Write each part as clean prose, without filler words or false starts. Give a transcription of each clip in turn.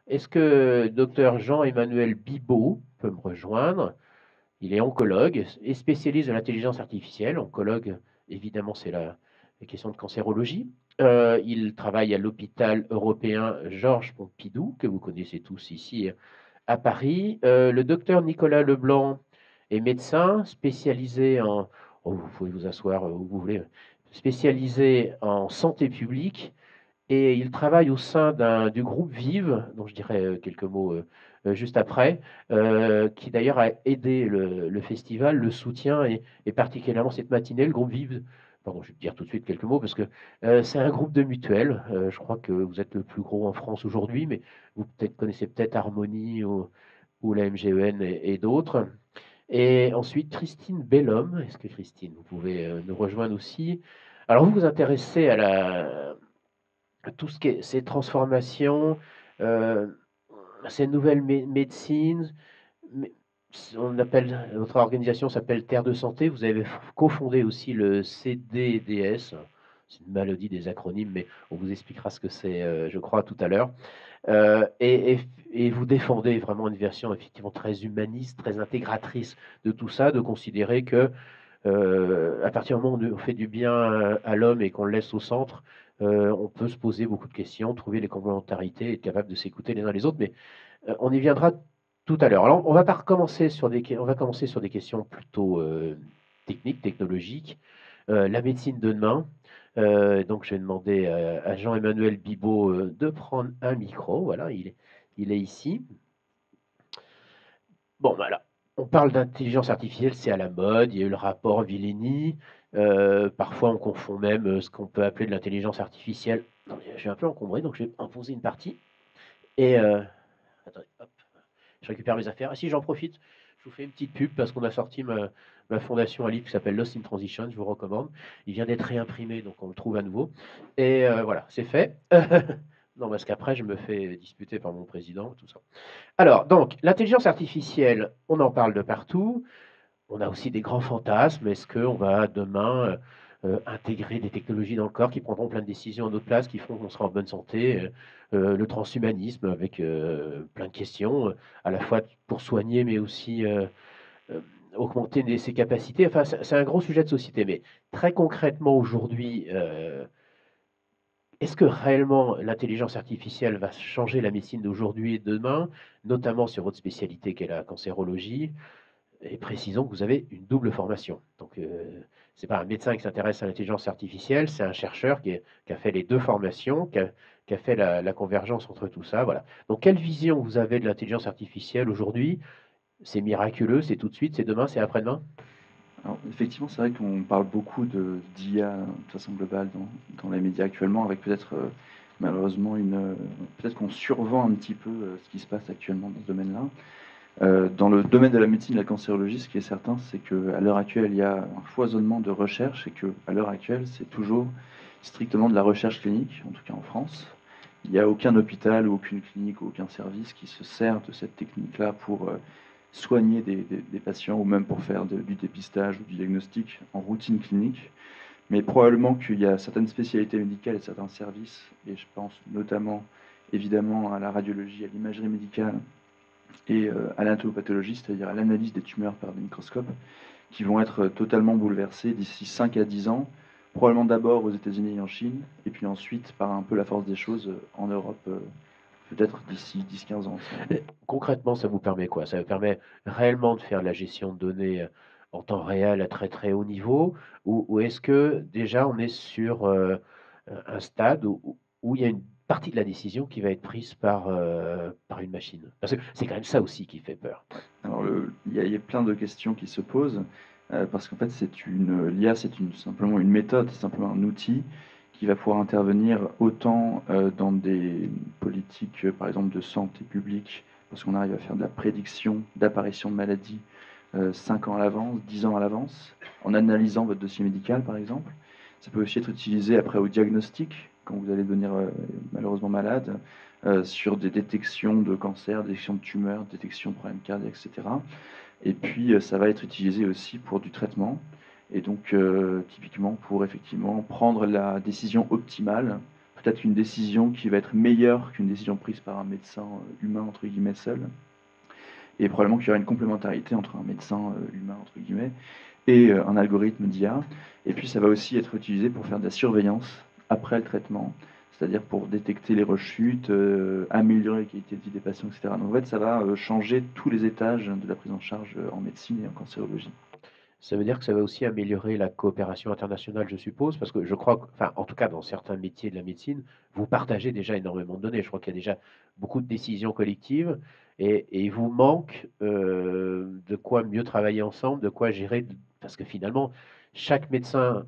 Est-ce que docteur Jean-Emmanuel Bibaud peut me rejoindre? Il est oncologue et spécialiste de l'intelligence artificielle. Oncologue, évidemment, c'est la question de cancérologie. Il travaille à l'hôpital européen Georges Pompidou, que vous connaissez tous ici à Paris. Le docteur Nicolas Leblanc est médecin spécialisé en, oh, vous pouvez vous asseoir où vous voulez, spécialisé en santé publique et il travaille au sein du groupe Vive, dont je dirai quelques mots juste après, qui d'ailleurs a aidé le festival, le soutient et particulièrement cette matinée, le groupe Vive. Pardon, je vais te dire tout de suite quelques mots parce que c'est un groupe de mutuelles. Je crois que vous êtes le plus gros en France aujourd'hui, mais vous connaissez peut-être Harmonie ou la MGEN et d'autres. Et ensuite, Christine Bellhomme. Est-ce que Christine, vous pouvez nous rejoindre aussi? Alors, vous vous intéressez à tout ce qui est ces transformations, heu, ces nouvelles médecines, mais on appelle votre organisation s'appelle Terre de Santé. Vous avez cofondé aussi le CDDS. C'est une maladie des acronymes, mais on vous expliquera ce que c'est, je crois tout à l'heure. Et vous défendez vraiment une version effectivement très humaniste, très intégratrice de tout ça, de considérer que à partir du moment où on fait du bien à l'homme et qu'on le laisse au centre, on peut se poser beaucoup de questions, trouver les complémentarités, être capable de s'écouter les uns les autres, mais on y viendra tout à l'heure. Alors, on va pas recommencer sur on va commencer sur des questions plutôt techniques, technologiques. La médecine de demain. Donc, je vais demander à Jean-Emmanuel Bibaud de prendre un micro. Voilà, il est ici. Bon, voilà. On parle d'intelligence artificielle, c'est à la mode. Il y a eu le rapport Villeni. Parfois, on confond même ce qu'on peut appeler de l'intelligence artificielle. Non, je suis un peu encombré, donc je vais imposer une partie. Et attendez, hop, je récupère mes affaires. Ah si, j'en profite. Je vous fais une petite pub parce qu'on a sorti ma fondation à livre qui s'appelle Lost in Transition. Je vous recommande. Il vient d'être réimprimé, donc on le trouve à nouveau. Et voilà, c'est fait. Non, parce qu'après, je me fais disputer par mon président, tout ça. Alors, donc, l'intelligence artificielle, on en parle de partout. On a aussi des grands fantasmes. Est-ce qu'on va demain intégrer des technologies dans le corps qui prendront plein de décisions à notre place, qui feront qu'on sera en bonne santé? Le transhumanisme avec plein de questions, à la fois pour soigner, mais aussi euh, augmenter ses capacités. Enfin, c'est un gros sujet de société. Mais très concrètement, aujourd'hui, est-ce que réellement l'intelligence artificielle va changer la médecine d'aujourd'hui et de demain, notamment sur votre spécialité qui est la cancérologie? Et précisons que vous avez une double formation. Donc, c'est pas un médecin qui s'intéresse à l'intelligence artificielle, c'est un chercheur qui a fait les deux formations, qui a fait la convergence entre tout ça. Voilà. Donc, quelle vision vous avez de l'intelligence artificielle aujourd'hui? C'est miraculeux, c'est tout de suite, c'est demain, c'est après-demain? Alors, effectivement, c'est vrai qu'on parle beaucoup d'IA de façon globale dans les médias actuellement, avec peut-être malheureusement peut-être qu'on survend un petit peu ce qui se passe actuellement dans ce domaine-là. Dans le domaine de la médecine et de la cancérologie, ce qui est certain, c'est qu'à l'heure actuelle, il y a un foisonnement de recherche et qu'à l'heure actuelle, c'est toujours strictement de la recherche clinique, en tout cas en France. Il n'y a aucun hôpital ou aucune clinique ou aucun service qui se sert de cette technique-là pour soigner des patients ou même pour faire du dépistage ou du diagnostic en routine clinique. Mais probablement qu'il y a certaines spécialités médicales et certains services, et je pense notamment évidemment à la radiologie, à l'imagerie médicale et à l'anatomopathologie, c'est-à-dire à l'analyse des tumeurs par des microscopes, qui vont être totalement bouleversés d'ici 5 à 10 ans, probablement d'abord aux États-Unis et en Chine, et puis ensuite, par un peu la force des choses, en Europe, peut-être d'ici 10-15 ans. Concrètement, ça vous permet quoi? Ça vous permet réellement de faire de la gestion de données en temps réel à très très haut niveau? Ou est-ce que déjà on est sur un stade où il y a une partie de la décision qui va être prise par une machine? Parce que c'est quand même ça aussi qui fait peur. Alors, il y a plein de questions qui se posent, parce qu'en fait, l'IA, simplement une méthode, c'est simplement un outil qui va pouvoir intervenir autant dans des politiques, par exemple, de santé publique, parce qu'on arrive à faire de la prédiction d'apparition de maladies 5 ans à l'avance, 10 ans à l'avance, en analysant votre dossier médical, par exemple. Ça peut aussi être utilisé après au diagnostic, quand vous allez devenir malheureusement malade, sur des détections de cancer, détection de tumeurs, détection de problèmes cardiaques, etc. Et puis, ça va être utilisé aussi pour du traitement. Et donc, typiquement, pour effectivement prendre la décision optimale, peut-être une décision qui va être meilleure qu'une décision prise par un médecin humain, entre guillemets, seul. Et probablement qu'il y aura une complémentarité entre un médecin humain, entre guillemets, et un algorithme d'IA. Et puis ça va aussi être utilisé pour faire de la surveillance après le traitement, c'est-à-dire pour détecter les rechutes, améliorer la qualité de vie des patients, etc. Donc en fait, ça va changer tous les étages de la prise en charge en médecine et en cancérologie. Ça veut dire que ça va aussi améliorer la coopération internationale, je suppose, parce que je crois, enfin, en tout cas, dans certains métiers de la médecine, vous partagez déjà énormément de données. Je crois qu'il y a déjà beaucoup de décisions collectives et il vous manque de quoi mieux travailler ensemble, de quoi gérer, parce que finalement, chaque médecin,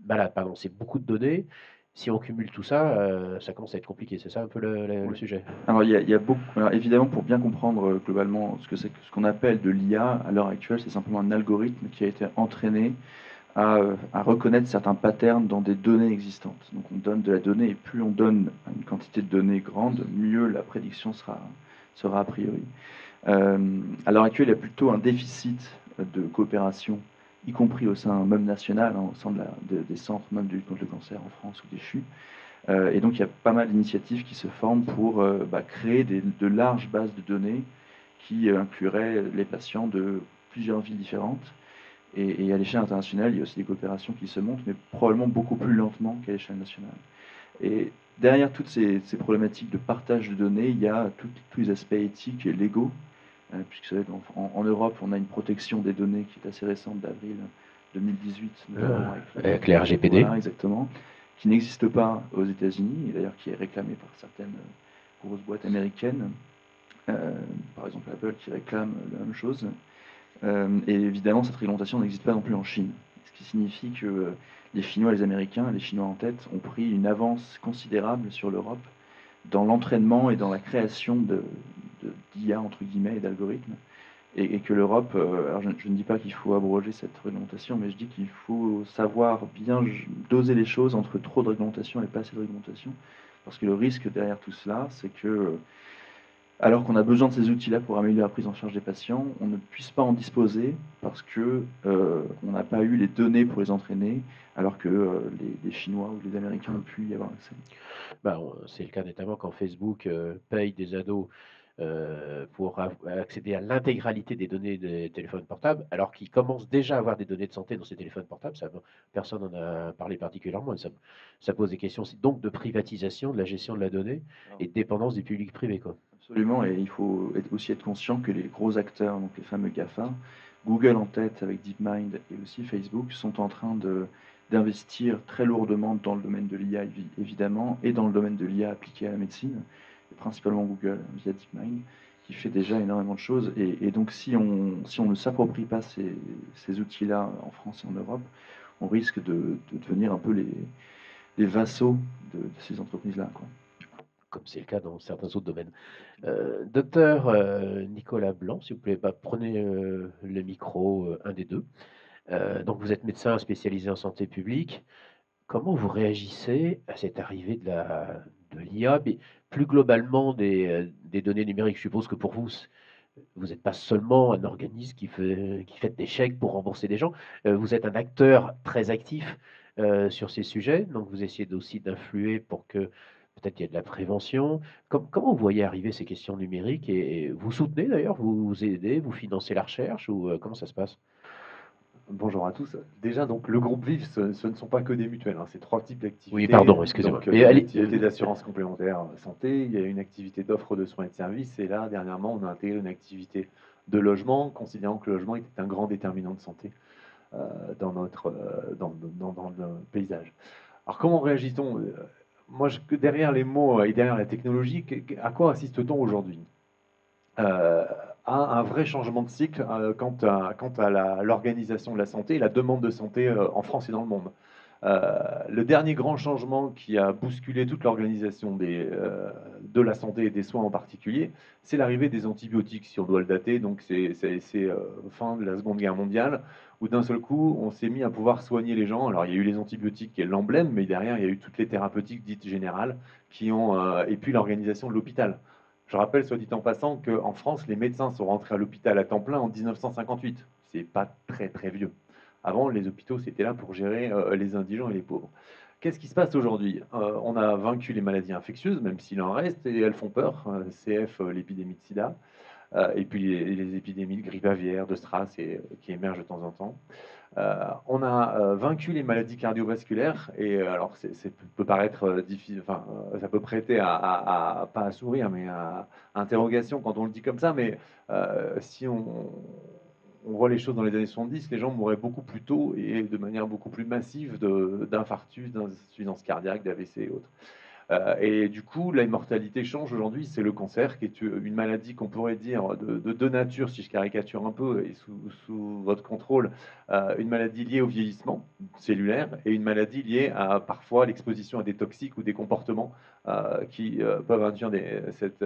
malade, pardon, c'est beaucoup de données. Si on cumule tout ça, ça commence à être compliqué. C'est ça un peu le Oui. sujet. Alors, il y a beaucoup. Alors, évidemment, pour bien comprendre globalement ce que c'est que ce qu'on appelle de l'IA à l'heure actuelle, c'est simplement un algorithme qui a été entraîné à reconnaître certains patterns dans des données existantes. Donc, on donne de la donnée et plus on donne une quantité de données grande, mieux la prédiction sera a priori. À l'heure actuelle, il y a plutôt un déficit de coopération, y compris au sein même national, hein, au sein des centres même de lutte contre le cancer en France ou des CHU. Et donc, il y a pas mal d'initiatives qui se forment pour créer de larges bases de données qui incluraient les patients de plusieurs villes différentes. Et à l'échelle internationale, il y a aussi des coopérations qui se montent, mais probablement beaucoup plus lentement qu'à l'échelle nationale. Et derrière toutes ces problématiques de partage de données, il y a tous les aspects éthiques et légaux, puisque vous savez, en Europe, on a une protection des données qui est assez récente, d'avril 2018, notamment Avec les RGPD. Voilà, exactement, qui n'existe pas aux États-Unis, et d'ailleurs qui est réclamée par certaines grosses boîtes américaines, par exemple Apple qui réclame la même chose. Et évidemment, cette réglementation n'existe pas non plus en Chine, ce qui signifie que les Chinois et les Américains, les Chinois en tête, ont pris une avance considérable sur l'Europe dans l'entraînement et dans la création d'IA, entre guillemets, et d'algorithmes. Et que l'Europe, alors je ne dis pas qu'il faut abroger cette réglementation, mais je dis qu'il faut savoir bien doser les choses entre trop de réglementation et pas assez de réglementation. Parce que le risque derrière tout cela, c'est que, alors qu'on a besoin de ces outils-là pour améliorer la prise en charge des patients, on ne puisse pas en disposer parce que on n'a pas eu les données pour les entraîner, alors que les Chinois ou les Américains ont pu y avoir accès. Bah, c'est le cas notamment quand Facebook paye des ados pour accéder à l'intégralité des données des téléphones portables, alors qu'ils commencent déjà à avoir des données de santé dans ces téléphones portables. Personne n'en a parlé particulièrement. Et ça pose des questions donc de privatisation de la gestion de la donnée et de dépendance du public privé, quoi. Absolument, et il faut aussi être conscient que les gros acteurs, donc les fameux GAFA, Google en tête avec DeepMind et aussi Facebook, sont en train d'investir très lourdement dans le domaine de l'IA évidemment et dans le domaine de l'IA appliquée à la médecine, et principalement Google via DeepMind, qui fait déjà énormément de choses. Et donc si on ne s'approprie pas ces outils-là en France et en Europe, on risque de devenir un peu les vassaux de ces entreprises-là, quoi. Comme c'est le cas dans certains autres domaines. Docteur Nicolas Blanc, s'il vous plaît, bah, prenez le micro, un des deux. Donc vous êtes médecin spécialisé en santé publique. Comment vous réagissez à cette arrivée de l'IA, mais plus globalement des données numériques? Je suppose que pour vous, vous n'êtes pas seulement un organisme qui fait des chèques pour rembourser des gens, vous êtes un acteur très actif sur ces sujets, donc vous essayez aussi d'influer pour que peut-être il y ait de la prévention. Comment vous voyez arriver ces questions numériques et vous soutenez d'ailleurs, vous aidez, vous financez la recherche ou comment ça se passe? Bonjour à tous. Déjà, donc, le groupe VIF, ce ne sont pas que des mutuelles, hein, c'est trois types Oui, d'activités. pardon, excusez-moi. Donc, il Mais y a une allez, activité d'assurance complémentaire santé, il y a une activité d'offre de soins et de services, et là, dernièrement, on a intégré une activité de logement, considérant que le logement était un grand déterminant de santé dans le paysage. Alors, comment réagit-on? Moi, derrière les mots et derrière la technologie, à quoi assiste-t-on aujourd'hui? euh, à un vrai changement de cycle quant à l'organisation de la santé et la demande de santé en France et dans le monde. Le dernier grand changement qui a bousculé toute l'organisation de la santé et des soins en particulier, c'est l'arrivée des antibiotiques, si on doit le dater. Donc c'est fin de la Seconde Guerre mondiale, où d'un seul coup, on s'est mis à pouvoir soigner les gens. Alors il y a eu les antibiotiques qui est l'emblème, mais derrière, il y a eu toutes les thérapeutiques dites générales et puis l'organisation de l'hôpital. Je rappelle, soit dit en passant, qu'en France, les médecins sont rentrés à l'hôpital à temps plein en 1958. C'est pas très très vieux. Avant, les hôpitaux, c'était là pour gérer les indigents et les pauvres. qu'est-ce qui se passe aujourd'hui? On a vaincu les maladies infectieuses, même s'il en reste, et elles font peur. CF, l'épidémie de sida, et puis les épidémies de grippe aviaire, de SRAS, qui émergent de temps en temps. On a vaincu les maladies cardiovasculaires, et alors ça peut paraître difficile, enfin, ça peut prêter pas à sourire, mais à interrogation quand on le dit comme ça, mais si on voit les choses dans les années 70, les gens mouraient beaucoup plus tôt et de manière beaucoup plus massive d'infarctus, d'insuffisance cardiaque, d'AVC et autres. Et du coup, la mortalité change aujourd'hui, c'est le cancer, qui est une maladie qu'on pourrait dire de deux natures, si je caricature un peu, et sous votre contrôle, une maladie liée au vieillissement cellulaire et une maladie liée à parfois l'exposition à des toxiques ou des comportements qui peuvent induire cette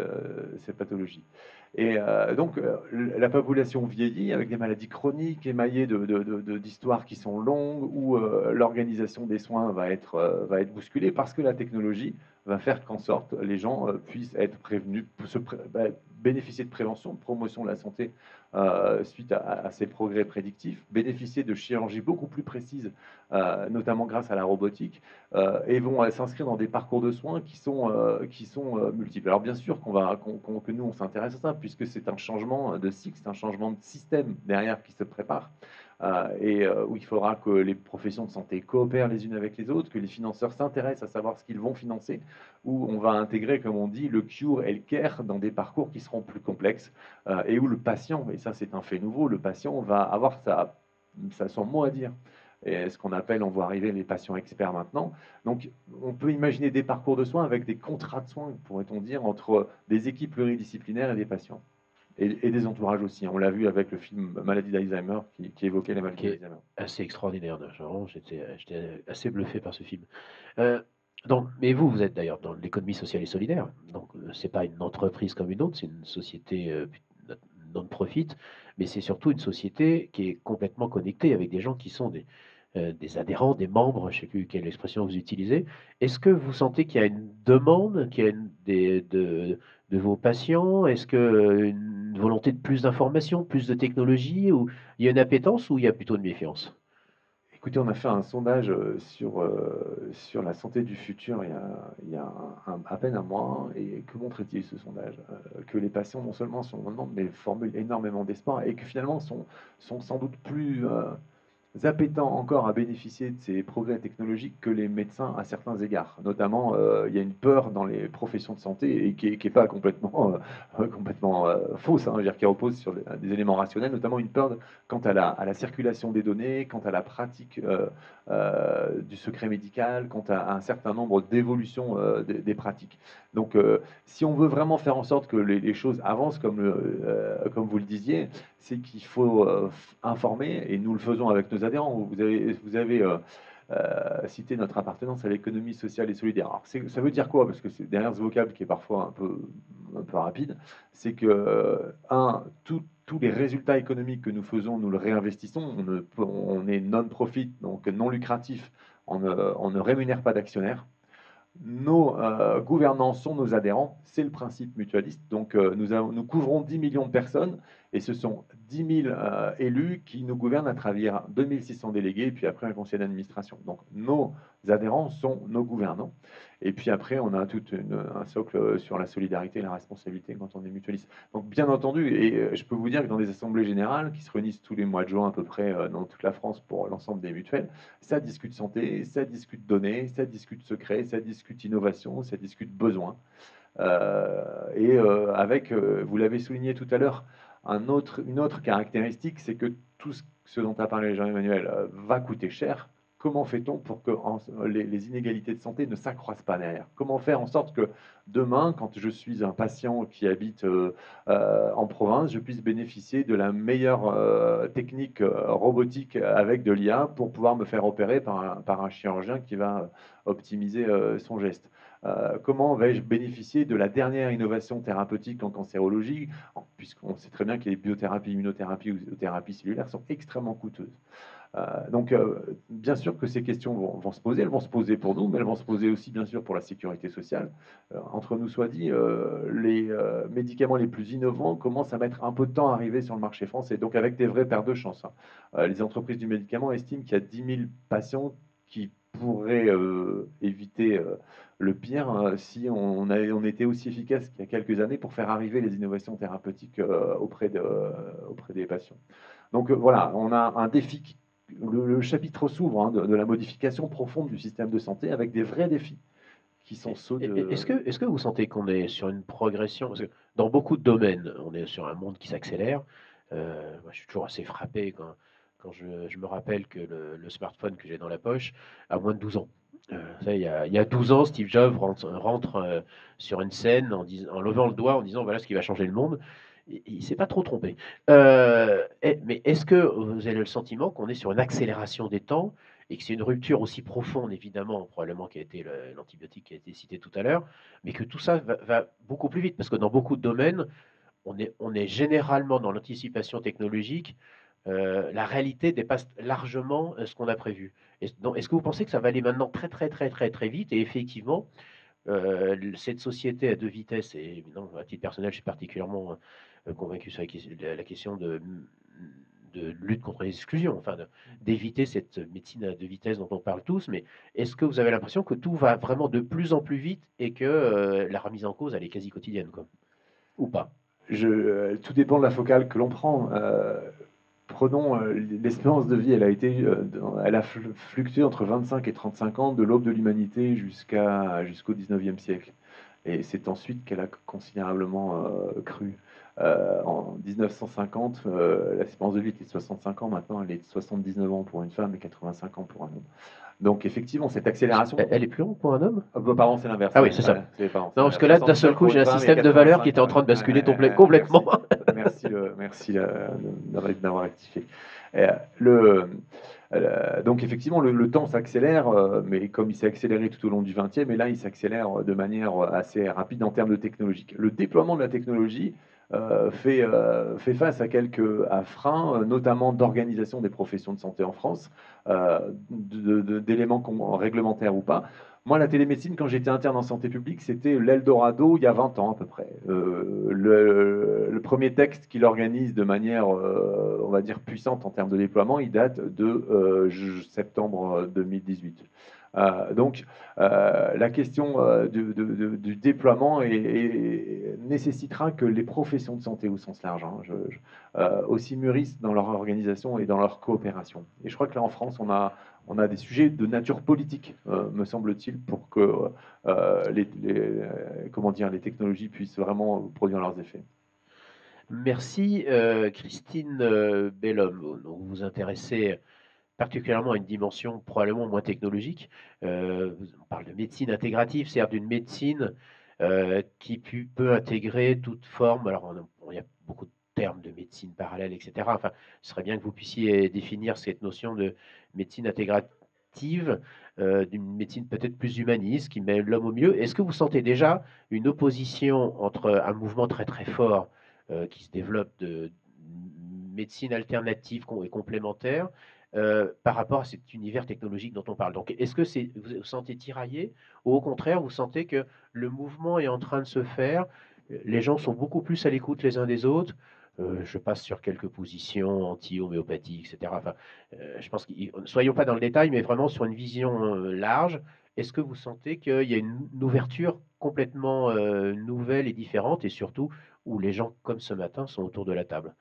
pathologie. Et donc, la population vieillit avec des maladies chroniques émaillées d'histoires qui sont longues, où l'organisation des soins va être bousculée parce que la technologie va faire qu'en sorte les gens puissent être prévenus, bénéficier de prévention, de promotion de la santé suite à ces progrès prédictifs, bénéficier de chirurgies beaucoup plus précises, notamment grâce à la robotique, et vont s'inscrire dans des parcours de soins qui sont multiples. Alors bien sûr que nous on s'intéresse à ça, puisque c'est un changement de cycle, c'est un changement de système derrière qui se prépare. Où il faudra que les professions de santé coopèrent les unes avec les autres, que les financeurs s'intéressent à savoir ce qu'ils vont financer, où on va intégrer, comme on dit, le cure et le care dans des parcours qui seront plus complexes, et où le patient, et ça c'est un fait nouveau, le patient va avoir son mot à dire. Et ce qu'on appelle, on voit arriver les patients experts maintenant. Donc, on peut imaginer des parcours de soins avec des contrats de soins, pourrait-on dire, entre des équipes pluridisciplinaires et des patients. Et des entourages aussi. On l'a vu avec le film Maladie d'Alzheimer qui évoquait la maladie Qui est d'Alzheimer. assez extraordinaire. Genre, j'étais assez bluffé par ce film. Euh, donc, mais vous êtes d'ailleurs dans l'économie sociale et solidaire. Donc, c'est pas une entreprise comme une autre, c'est une société non-profit, mais c'est surtout une société qui est complètement connectée avec des gens qui sont des adhérents, des membres, je ne sais plus quelle expression vous utilisez. Est-ce que vous sentez qu'il y a une demande, qu'il y a de vos patients? Est-ce que une volonté de plus d'informations, plus de technologie, ou il y a une appétence ou il y a plutôt une méfiance? Écoutez, on a fait un sondage sur la santé du futur il y a à peine un mois. Et que montrait-il ce sondage? Que les patients non seulement sont en demande, mais formulent énormément d'espoir et que finalement sont sans doute plus appétants encore à bénéficier de ces progrès technologiques que les médecins à certains égards. Notamment, il y a une peur dans les professions de santé et qui n'est pas complètement fausse, hein, je veux dire, qui repose sur des éléments rationnels, notamment une peur quant à la circulation des données, quant à la pratique du secret médical, quant à un certain nombre d'évolutions des pratiques. Donc, si on veut vraiment faire en sorte que les choses avancent comme vous le disiez, c'est qu'il faut informer, et nous le faisons avec nos adhérents. Vous avez cité notre appartenance à l'économie sociale et solidaire. Alors, ça veut dire quoi? Parce que c'est derrière ce vocable qui est parfois un peu rapide, c'est que, tous les résultats économiques que nous faisons, nous le réinvestissons. On est non-profit, donc non lucratif. On ne rémunère pas d'actionnaires. Nos gouvernants sont nos adhérents, c'est le principe mutualiste. Donc nous couvrons 10 millions de personnes et ce sont 10 000 élus qui nous gouvernent à travers 2600 délégués et puis après un conseil d'administration. Donc nos adhérents sont nos gouvernants. Et puis après, on a tout un socle sur la solidarité et la responsabilité quand on est mutualiste. Donc bien entendu, et je peux vous dire que dans des assemblées générales qui se réunissent tous les mois de juin à peu près dans toute la France pour l'ensemble des mutuelles, ça discute santé, ça discute données, ça discute secret, ça discute innovation, ça discute besoin. Avec, vous l'avez souligné tout à l'heure, une autre caractéristique, c'est que tout ce dont a parlé Jean-Emmanuel va coûter cher. Comment fait-on pour que les inégalités de santé ne s'accroissent pas derrière? Comment faire en sorte que demain, quand je suis un patient qui habite en province, je puisse bénéficier de la meilleure technique robotique avec de l'IA pour pouvoir me faire opérer par un chirurgien qui va optimiser son geste? Comment vais-je bénéficier de la dernière innovation thérapeutique en cancérologie, puisqu'on sait très bien que les biothérapies, immunothérapies ou thérapies cellulaires sont extrêmement coûteuses. Donc, bien sûr que ces questions vont se poser. Elles vont se poser pour nous, mais elles vont se poser aussi, bien sûr, pour la sécurité sociale. Entre nous soit dit, les médicaments les plus innovants commencent à mettre un peu de temps à arriver sur le marché français, donc avec des vraies paires de chance, hein. Les entreprises du médicament estiment qu'il y a 10 000 patients qui pourrait éviter le pire si on était aussi efficace qu'il y a quelques années pour faire arriver les innovations thérapeutiques auprès des patients. Donc voilà, on a un défi. Le chapitre s'ouvre hein, de la modification profonde du système de santé avec des vrais défis qui sont ceux de... Est-ce que vous sentez qu'on est sur une progression? Parce que dans beaucoup de domaines, on est sur un monde qui s'accélère. Moi, je suis toujours assez frappé quand je me rappelle que le smartphone que j'ai dans la poche a moins de 12 ans. Ça, il y a 12 ans, Steve Jobs rentre sur une scène en levant le doigt en disant voilà ce qui va changer le monde. Il ne s'est pas trop trompé. Mais est-ce que vous avez le sentiment qu'on est sur une accélération des temps et que c'est une rupture aussi profonde, évidemment, probablement qui a été l'antibiotique qui a été cité tout à l'heure, mais que tout ça va beaucoup plus vite, parce que dans beaucoup de domaines, on est généralement dans l'anticipation technologique, la réalité dépasse largement ce qu'on a prévu. Est-ce que vous pensez que ça va aller maintenant très très très très très vite, et effectivement, cette société à deux vitesses, et non, à titre personnel, je suis particulièrement convaincu sur la question de lutte contre les exclusions, enfin d'éviter cette médecine à deux vitesses dont on parle tous, mais est-ce que vous avez l'impression que tout va vraiment de plus en plus vite et que la remise en cause, elle est quasi quotidienne, quoi, ou pas? Tout dépend de la focale que l'on prend. Prenons l'espérance de vie, elle a fluctué entre 25 et 35 ans de l'aube de l'humanité jusqu'au 19e siècle. Et c'est ensuite qu'elle a considérablement cru. En 1950, l'espérance de vie était de 65 ans, maintenant elle est de 79 ans pour une femme et 85 ans pour un homme. Donc effectivement, cette accélération... Elle est plus longue pour un homme? Pardon, c'est l'inverse. Ah oui, c'est ça. Pardon, non, parce que là, d'un seul coup, j'ai un système de valeurs qui était en train de basculer complètement. Merci d'avoir rectifié. Donc effectivement, le temps s'accélère, mais comme il s'est accéléré tout au long du XXe, et là, il s'accélère de manière assez rapide en termes de technologie. Le déploiement de la technologie fait face à quelques freins, notamment d'organisation des professions de santé en France, d'éléments réglementaires ou pas. Moi, la télémédecine, quand j'étais interne en santé publique, c'était l'Eldorado il y a 20 ans à peu près. Le premier texte qui l'organise de manière, on va dire, puissante en termes de déploiement, il date de septembre 2018. Donc, la question du déploiement nécessitera que les professions de santé au sens large aussi mûrissent dans leur organisation et dans leur coopération. Et je crois que là, en France, on a des sujets de nature politique, me semble-t-il, pour que les technologies puissent vraiment produire leurs effets. Merci, Christine Bellhomme. Donc, vous vous intéressez particulièrement à une dimension probablement moins technologique. On parle de médecine intégrative, c'est-à-dire d'une médecine qui peut intégrer toute forme. Alors, il y a beaucoup de termes de médecine parallèle, etc. Enfin, ce serait bien que vous puissiez définir cette notion de médecine intégrative, d'une médecine peut-être plus humaniste, qui met l'homme au milieu. Est-ce que vous sentez déjà une opposition entre un mouvement très très fort qui se développe de médecine alternative et complémentaire par rapport à cet univers technologique dont on parle? Donc, est-ce que vous vous sentez tiraillé ou au contraire, vous sentez que le mouvement est en train de se faire, les gens sont beaucoup plus à l'écoute les uns des autres? Je passe sur quelques positions anti-homéopathie, etc. Enfin, je pense ne soyons pas dans le détail, mais vraiment sur une vision large. Est-ce que vous sentez qu'il y a une ouverture complètement nouvelle et différente, et surtout où les gens, comme ce matin, sont autour de la table?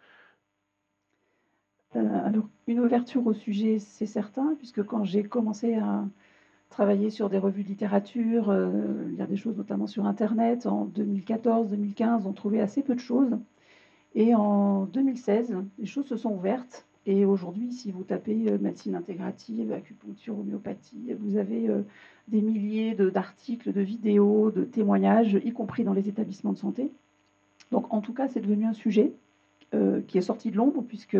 Alors, une ouverture au sujet, c'est certain, puisque quand j'ai commencé à travailler sur des revues de littérature, lire des choses notamment sur Internet, en 2014-2015, on trouvait assez peu de choses. Et en 2016, les choses se sont ouvertes. Et aujourd'hui, si vous tapez médecine intégrative, acupuncture, homéopathie, vous avez des milliers d'articles, de vidéos, de témoignages, y compris dans les établissements de santé. Donc, en tout cas, c'est devenu un sujet qui est sorti de l'ombre, puisque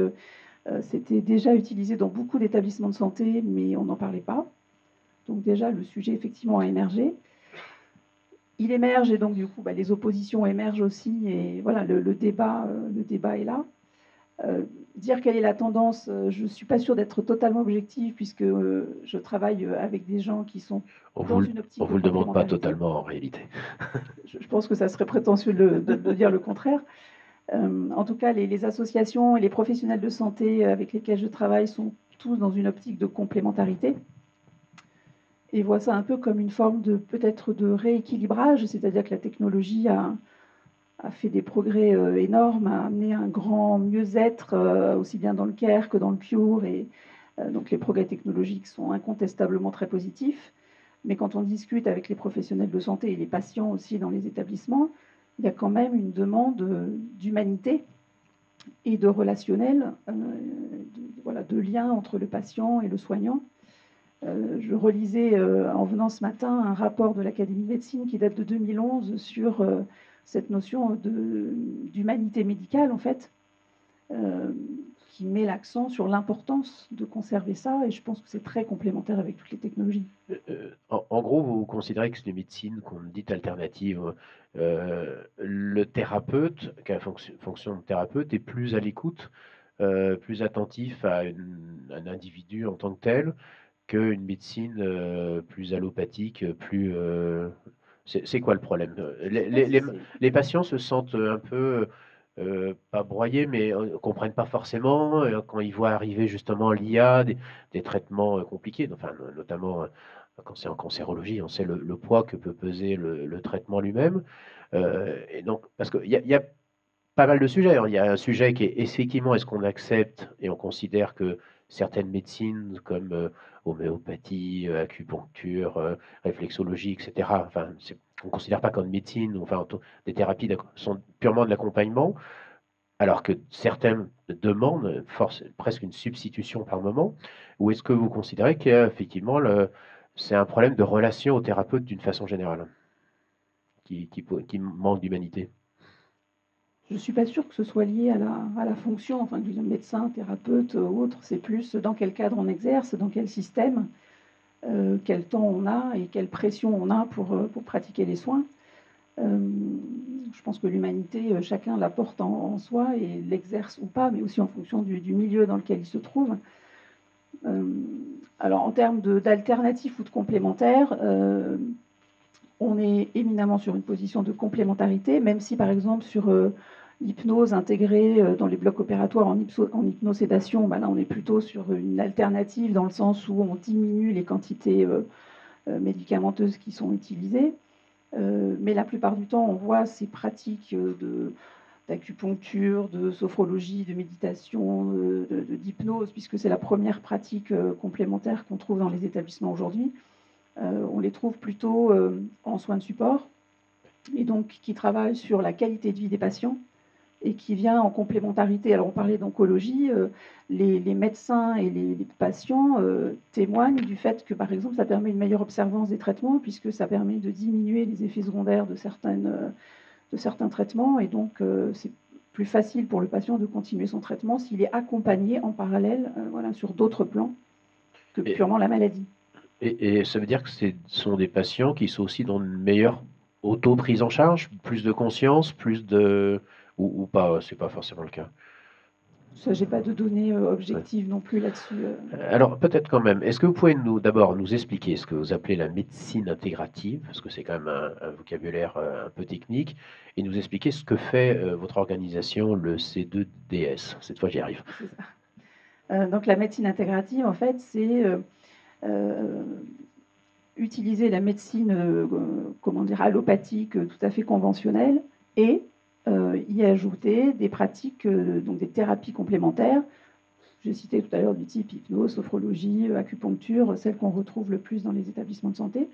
c'était déjà utilisé dans beaucoup d'établissements de santé, mais on n'en parlait pas. Donc déjà, le sujet, effectivement, a émergé. Il émerge, et donc, du coup, les oppositions émergent aussi. Et voilà, le débat est là. Dire quelle est la tendance, je ne suis pas sûre d'être totalement objective, puisque je travaille avec des gens qui sont dans une optique on de vous le demande pas complémentarité. totalement, en réalité. Je pense que ça serait prétentieux de dire le contraire. En tout cas, les associations et les professionnels de santé avec lesquels je travaille sont tous dans une optique de complémentarité. et voient ça un peu comme une forme de peut-être de rééquilibrage, c'est-à-dire que la technologie a fait des progrès énormes, a amené un grand mieux-être, aussi bien dans le care que dans le cure, et donc les progrès technologiques sont incontestablement très positifs. Mais quand on discute avec les professionnels de santé et les patients aussi dans les établissements, il y a quand même une demande d'humanité et de relationnel, voilà, de lien entre le patient et le soignant. Je relisais en venant ce matin un rapport de l'Académie de médecine qui date de 2011 sur cette notion d'humanité médicale, en fait, euh, qui met l'accent sur l'importance de conserver ça, et je pense que c'est très complémentaire avec toutes les technologies. En gros, vous considérez que c'est une médecine qu'on dit alternative. Le thérapeute, qui a fonction de thérapeute, est plus à l'écoute, plus attentif à un individu en tant que tel, qu'une médecine plus allopathique, plus. C'est quoi le problème? Les patients se sentent un peu, pas broyés, mais comprennent pas forcément quand ils voient arriver justement l'IA, des traitements compliqués, enfin, notamment quand c'est en cancérologie, on sait le poids que peut peser le traitement lui-même. Et donc, parce qu'il y a pas mal de sujets, hein. Il y a un sujet qui est effectivement, est-ce qu'on accepte et on considère que certaines médecines comme homéopathie, acupuncture, réflexologie, etc., enfin, on ne considère pas comme médecine, enfin, des thérapies sont purement de l'accompagnement, alors que certaines demandent presque une substitution par moment, ou est-ce que vous considérez qu'effectivement, c'est un problème de relation au thérapeute d'une façon générale, qui manque d'humanité? Je ne suis pas sûre que ce soit lié à la fonction, enfin, du médecin, thérapeute ou autre. C'est plus dans quel cadre on exerce, dans quel système, quel temps on a et quelle pression on a pour pratiquer les soins. Je pense que l'humanité, chacun la porte en soi et l'exerce ou pas, mais aussi en fonction du milieu dans lequel il se trouve. Alors, en termes d'alternatifs ou de complémentaires, on est éminemment sur une position de complémentarité, même si, par exemple, sur l'hypnose intégrée dans les blocs opératoires en hypnosédation, là, on est plutôt sur une alternative dans le sens où on diminue les quantités médicamenteuses qui sont utilisées. Mais la plupart du temps, on voit ces pratiques d'acupuncture, de sophrologie, de méditation, d'hypnose, puisque c'est la première pratique complémentaire qu'on trouve dans les établissements aujourd'hui. On les trouve plutôt en soins de support, et donc qui travaillent sur la qualité de vie des patients et qui vient en complémentarité. Alors on parlait d'oncologie, les médecins et les patients témoignent du fait que, par exemple, ça permet une meilleure observance des traitements, puisque ça permet de diminuer les effets secondaires de certains traitements, et donc c'est plus facile pour le patient de continuer son traitement s'il est accompagné en parallèle voilà, sur d'autres plans que purement la maladie. Et ça veut dire que ce sont des patients qui sont aussi dans une meilleure auto-prise en charge, plus de conscience, plus de... ou pas, c'est pas forcément le cas. Ça, j'ai pas de données objectives non plus là-dessus. Alors peut-être quand même, est-ce que vous pouvez d'abord nous expliquer ce que vous appelez la médecine intégrative, parce que c'est quand même un vocabulaire un peu technique, et nous expliquer ce que fait votre organisation, le C2DS. Cette fois, j'y arrive. C'est ça. Donc la médecine intégrative, en fait, c'est utiliser la médecine, comment dire, allopathique, tout à fait conventionnelle, et y ajouter des pratiques, donc des thérapies complémentaires. J'ai cité tout à l'heure du type hypnose, sophrologie, acupuncture, celles qu'on retrouve le plus dans les établissements de santé.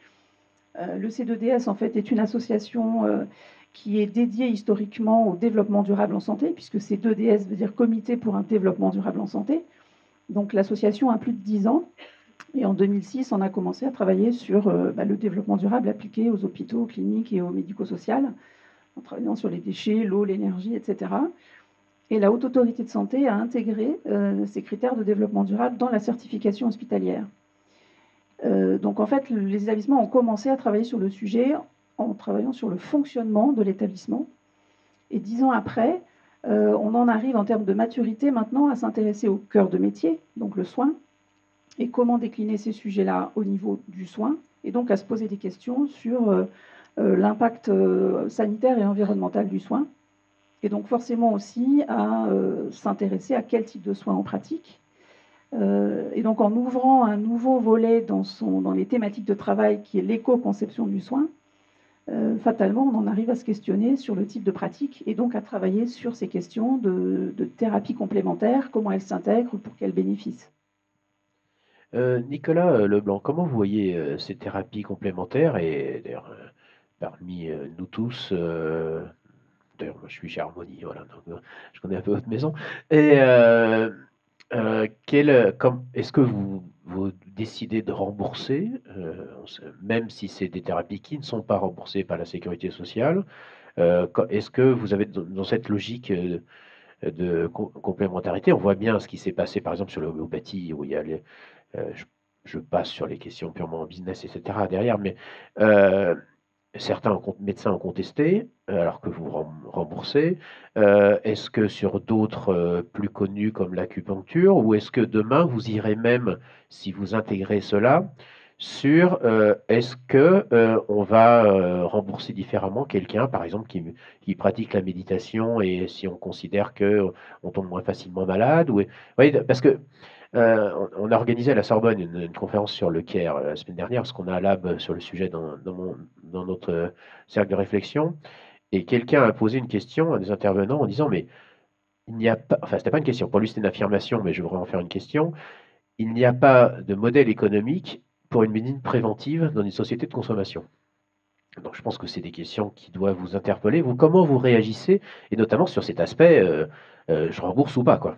Le C2DS, en fait, est une association qui est dédiée historiquement au développement durable en santé, puisque C2DS veut dire Comité pour un développement durable en santé. Donc l'association a plus de 10 ans. Et en 2006, on a commencé à travailler sur le développement durable appliqué aux hôpitaux, aux cliniques et aux médico-sociales, en travaillant sur les déchets, l'eau, l'énergie, etc. Et la Haute Autorité de Santé a intégré ces critères de développement durable dans la certification hospitalière. Donc en fait, les établissements ont commencé à travailler sur le sujet en travaillant sur le fonctionnement de l'établissement. Et 10 ans après, on en arrive en termes de maturité maintenant à s'intéresser au cœur de métier, donc le soin, et comment décliner ces sujets-là au niveau du soin, et donc à se poser des questions sur l'impact sanitaire et environnemental du soin, et donc forcément aussi à s'intéresser à quel type de soins on pratique, Et donc en ouvrant un nouveau volet dans les thématiques de travail qui est l'éco-conception du soin, fatalement, on en arrive à se questionner sur le type de pratique et donc à travailler sur ces questions de thérapie complémentaire, comment elles s'intègrent, pour quels bénéfices. Nicolas Leblanc, comment vous voyez ces thérapies complémentaires et d'ailleurs parmi nous tous, d'ailleurs moi je suis chez Harmonie, voilà, donc, je connais un peu votre maison, et est-ce que vous décidez de rembourser, même si c'est des thérapies qui ne sont pas remboursées par la sécurité sociale, est-ce que vous avez dans cette logique de complémentarité, on voit bien ce qui s'est passé par exemple sur l'homéopathie où il y a je, je passe sur les questions purement business, etc. derrière, mais euh, certains médecins ont contesté, alors que vous remboursez. Est-ce que sur d'autres plus connus comme l'acupuncture, ou est-ce que demain vous irez même, si vous intégrez cela, sur est-ce que on va rembourser différemment quelqu'un, par exemple, qui pratique la méditation et si on considère que on tombe moins facilement malade, ou, oui, parce que on a organisé à la Sorbonne une conférence sur le CARE la semaine dernière, parce qu'on a un lab sur le sujet dans notre cercle de réflexion. Et quelqu'un a posé une question à des intervenants en disant, mais il n'y a pas, enfin, c'était pas une question, pour lui c'était une affirmation, mais je voudrais en faire une question. Il n'y a pas de modèle économique pour une médecine préventive dans une société de consommation. Donc je pense que c'est des questions qui doivent vous interpeller. Vous, comment vous réagissez, et notamment sur cet aspect, je rembourse ou pas, quoi.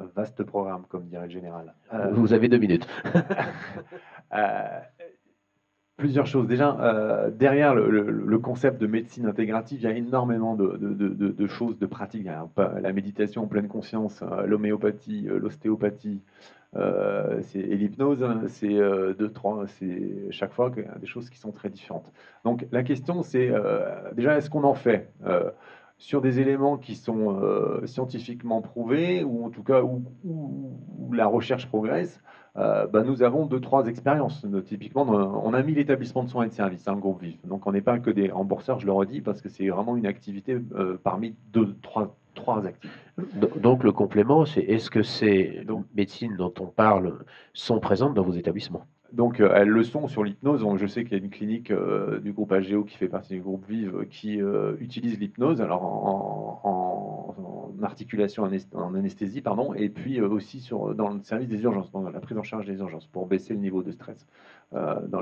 Un vaste programme, comme dirait le général. Vous avez 2 minutes. Euh, Plusieurs choses. Déjà, derrière le concept de médecine intégrative, il y a énormément de choses, de pratiques. Il y a la méditation en pleine conscience, l'homéopathie, l'ostéopathie, et l'hypnose. C'est chaque fois des choses qui sont très différentes. Donc la question, c'est déjà, est-ce qu'on en fait sur des éléments qui sont scientifiquement prouvés, ou en tout cas où la recherche progresse. Nous avons 2-3 expériences. Typiquement, on a mis l'établissement de soins et de services, le groupe VIF. Donc, on n'est pas que des rembourseurs, je le redis, parce que c'est vraiment une activité parmi trois activités. Donc, le complément, c'est est-ce que ces médecines dont on parle sont présentes dans vos établissements? Donc, elles le sont sur l'hypnose. Je sais qu'il y a une clinique du groupe AGO qui fait partie du groupe Vive qui utilise l'hypnose, alors en articulation, en anesthésie, pardon, et puis aussi dans le service des urgences, dans la prise en charge des urgences, pour baisser le niveau de stress dans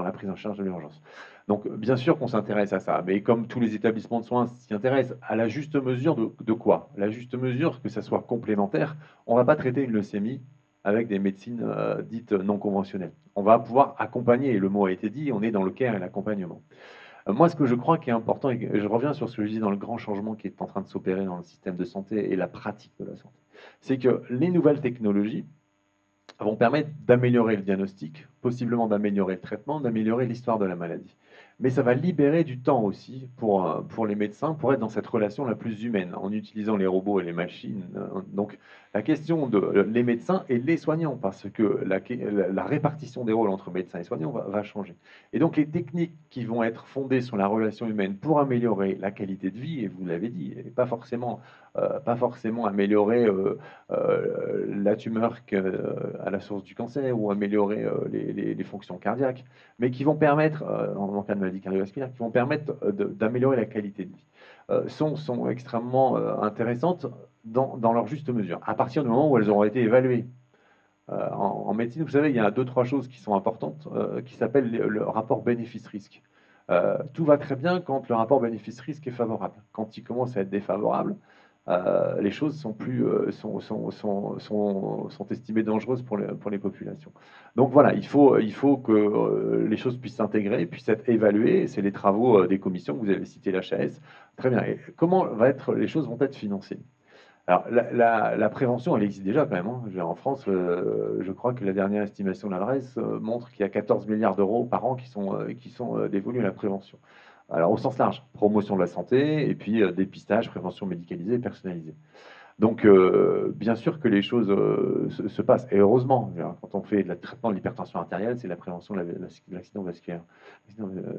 la prise en charge de l'urgence. Donc, bien sûr qu'on s'intéresse à ça, mais comme tous les établissements de soins s'y intéressent, à la juste mesure de quoi? La juste mesure, que ça soit complémentaire. On ne va pas traiter une leucémie avec des médecines dites non conventionnelles. On va pouvoir accompagner, et le mot a été dit, on est dans le care et l'accompagnement. Moi, ce que je crois qui est important, et je reviens sur ce que je dis dans le grand changement qui est en train de s'opérer dans le système de santé et la pratique de la santé, c'est que les nouvelles technologies vont permettre d'améliorer le diagnostic, possiblement d'améliorer le traitement, d'améliorer l'histoire de la maladie. Mais ça va libérer du temps aussi pour les médecins, pour être dans cette relation la plus humaine, en utilisant les robots et les machines. Donc la question les médecins et les soignants, parce que la répartition des rôles entre médecins et soignants va changer. Et donc les techniques qui vont être fondées sur la relation humaine pour améliorer la qualité de vie, et vous l'avez dit, et pas forcément améliorer la tumeur à la source du cancer, ou améliorer les fonctions cardiaques, mais qui vont permettre, en cas de maladie cardiovasculaire, qui vont permettre d'améliorer la qualité de vie, sont extrêmement intéressantes dans leur juste mesure, à partir du moment où elles auront été évaluées. En médecine, vous savez, il y a 2-3 choses qui sont importantes, qui s'appellent le rapport bénéfice-risque. Tout va très bien quand le rapport bénéfice-risque est favorable. Quand il commence à être défavorable, les choses sont estimées dangereuses pour les populations. Donc voilà, il faut que les choses puissent s'intégrer, puissent être évaluées. C'est les travaux des commissions, vous avez cité l'HAS. Très bien. Et comment les choses vont être financées? Alors, la prévention, elle existe déjà quand même. En France, je crois que la dernière estimation de l'adresse montre qu'il y a 14 milliards d'euros par an qui sont dévolus à la prévention. Alors, au sens large, promotion de la santé, et puis dépistage, prévention médicalisée et personnalisée. Donc, bien sûr que les choses se passent. Et heureusement, quand on fait le traitement de l'hypertension artérielle, c'est la prévention de l'accident vasculaire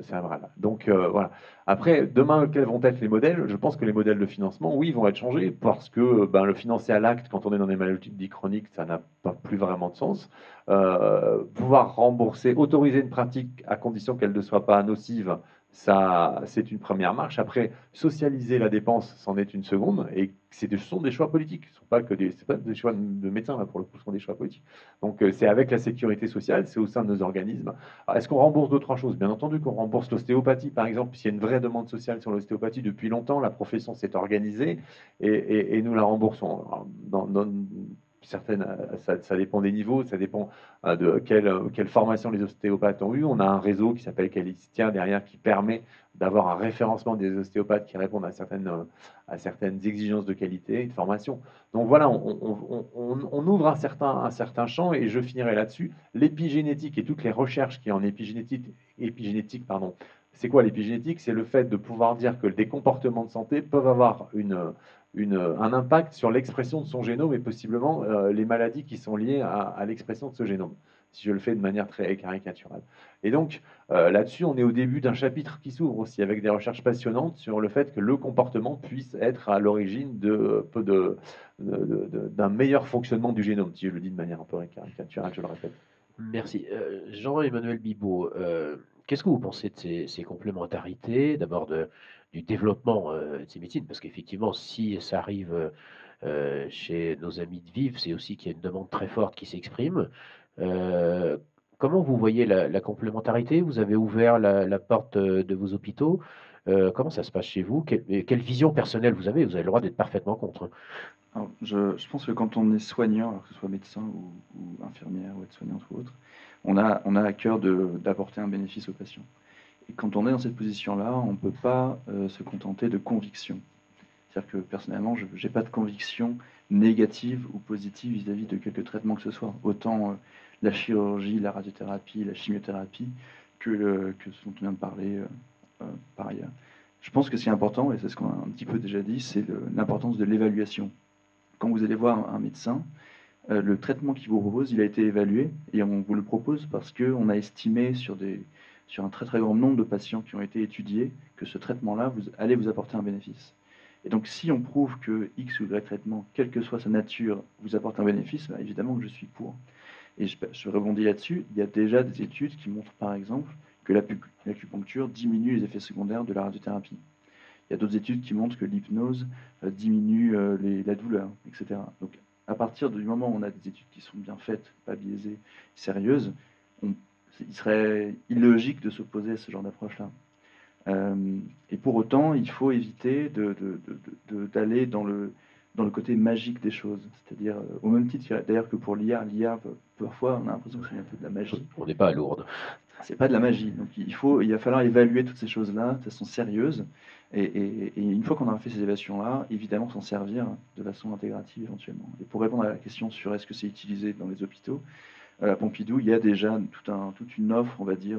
cérébral. Donc, voilà. Après, demain, quels vont être les modèles? Je pense que les modèles de financement, oui, vont être changés parce que le financer à l'acte, quand on est dans des maladies dits chroniques, ça n'a pas plus vraiment de sens. Pouvoir rembourser, autoriser une pratique à condition qu'elle ne soit pas nocive, ça, c'est une première marche. Après, socialiser la dépense, c'en est une seconde. Et ce sont des choix politiques. Ce ne sont pas que c'est pas des choix de médecins, là, pour le coup, ce sont des choix politiques. Donc, c'est avec la sécurité sociale, c'est au sein de nos organismes. Est-ce qu'on rembourse d'autres choses? Bien entendu qu'on rembourse l'ostéopathie, par exemple, puisqu'il y a une vraie demande sociale sur l'ostéopathie depuis longtemps. La profession s'est organisée et nous la remboursons. Alors, certaines, ça dépend des niveaux, ça dépend de quelle formation les ostéopathes ont eu. On a un réseau qui s'appelle Calistia derrière qui permet d'avoir un référencement des ostéopathes qui répondent à certaines exigences de qualité et de formation. Donc voilà, on ouvre un certain champ et je finirai là-dessus. L'épigénétique et toutes les recherches qui en épigénétique, pardon. C'est quoi l'épigénétique? C'est le fait de pouvoir dire que des comportements de santé peuvent avoir un impact sur l'expression de son génome et possiblement les maladies qui sont liées à l'expression de ce génome, si je le fais de manière très caricaturale. Et donc, là-dessus, on est au début d'un chapitre qui s'ouvre aussi avec des recherches passionnantes sur le fait que le comportement puisse être à l'origine d'un meilleur fonctionnement du génome, si je le dis de manière un peu caricaturale, je le répète. Merci. Jean-Emmanuel Bibaud, qu'est-ce que vous pensez de ces complémentarités, d'abord du développement de ces médecines? Parce qu'effectivement, si ça arrive chez nos amis de Vive, c'est aussi qu'il y a une demande très forte qui s'exprime. Euh, Comment vous voyez la complémentarité? Vous avez ouvert la porte de vos hôpitaux. Comment ça se passe chez vous? Quelle vision personnelle vous avez? Vous avez le droit d'être parfaitement contre, hein. Alors, je pense que quand on est soignant, alors que ce soit médecin ou infirmière ou aide-soignante ou autre, on a à cœur d'apporter un bénéfice au patient. Et quand on est dans cette position-là, on ne peut pas se contenter de convictions. C'est-à-dire que personnellement, je n'ai pas de conviction négative ou positive vis-à-vis de quelque traitement que ce soit. Autant la chirurgie, la radiothérapie, la chimiothérapie que ce dont on vient de parler par ailleurs. Je pense que ce qui est important, et c'est ce qu'on a un petit peu déjà dit, c'est l'importance de l'évaluation. Quand vous allez voir un médecin, le traitement qu'il vous propose, il a été évalué et on vous le propose parce qu'on a estimé sur un très très grand nombre de patients qui ont été étudiés que ce traitement-là allait vous apporter un bénéfice. Et donc si on prouve que X ou Y traitement, quelle que soit sa nature, vous apporte un bénéfice, bah, évidemment que je suis pour. Et je rebondis là-dessus, il y a déjà des études qui montrent par exemple que l'acupuncture diminue les effets secondaires de la radiothérapie. Il y a d'autres études qui montrent que l'hypnose diminue la douleur, etc. Donc, à partir du moment où on a des études qui sont bien faites, pas biaisées, sérieuses, il serait illogique de s'opposer à ce genre d'approche-là. Et pour autant, il faut éviter d'aller dans le côté magique des choses. C'est-à-dire, au même titre d'ailleurs que pour l'IA, parfois, on a l'impression que c'est un peu de la magie. On n'est pas à Lourdes. C'est pas de la magie. Donc il va falloir évaluer toutes ces choses-là de façon sérieuse. Et une fois qu'on a fait ces évaluations-là, évidemment s'en servir de façon intégrative éventuellement. Et pour répondre à la question sur est-ce que c'est utilisé dans les hôpitaux, à Pompidou, il y a déjà toute une offre, on va dire,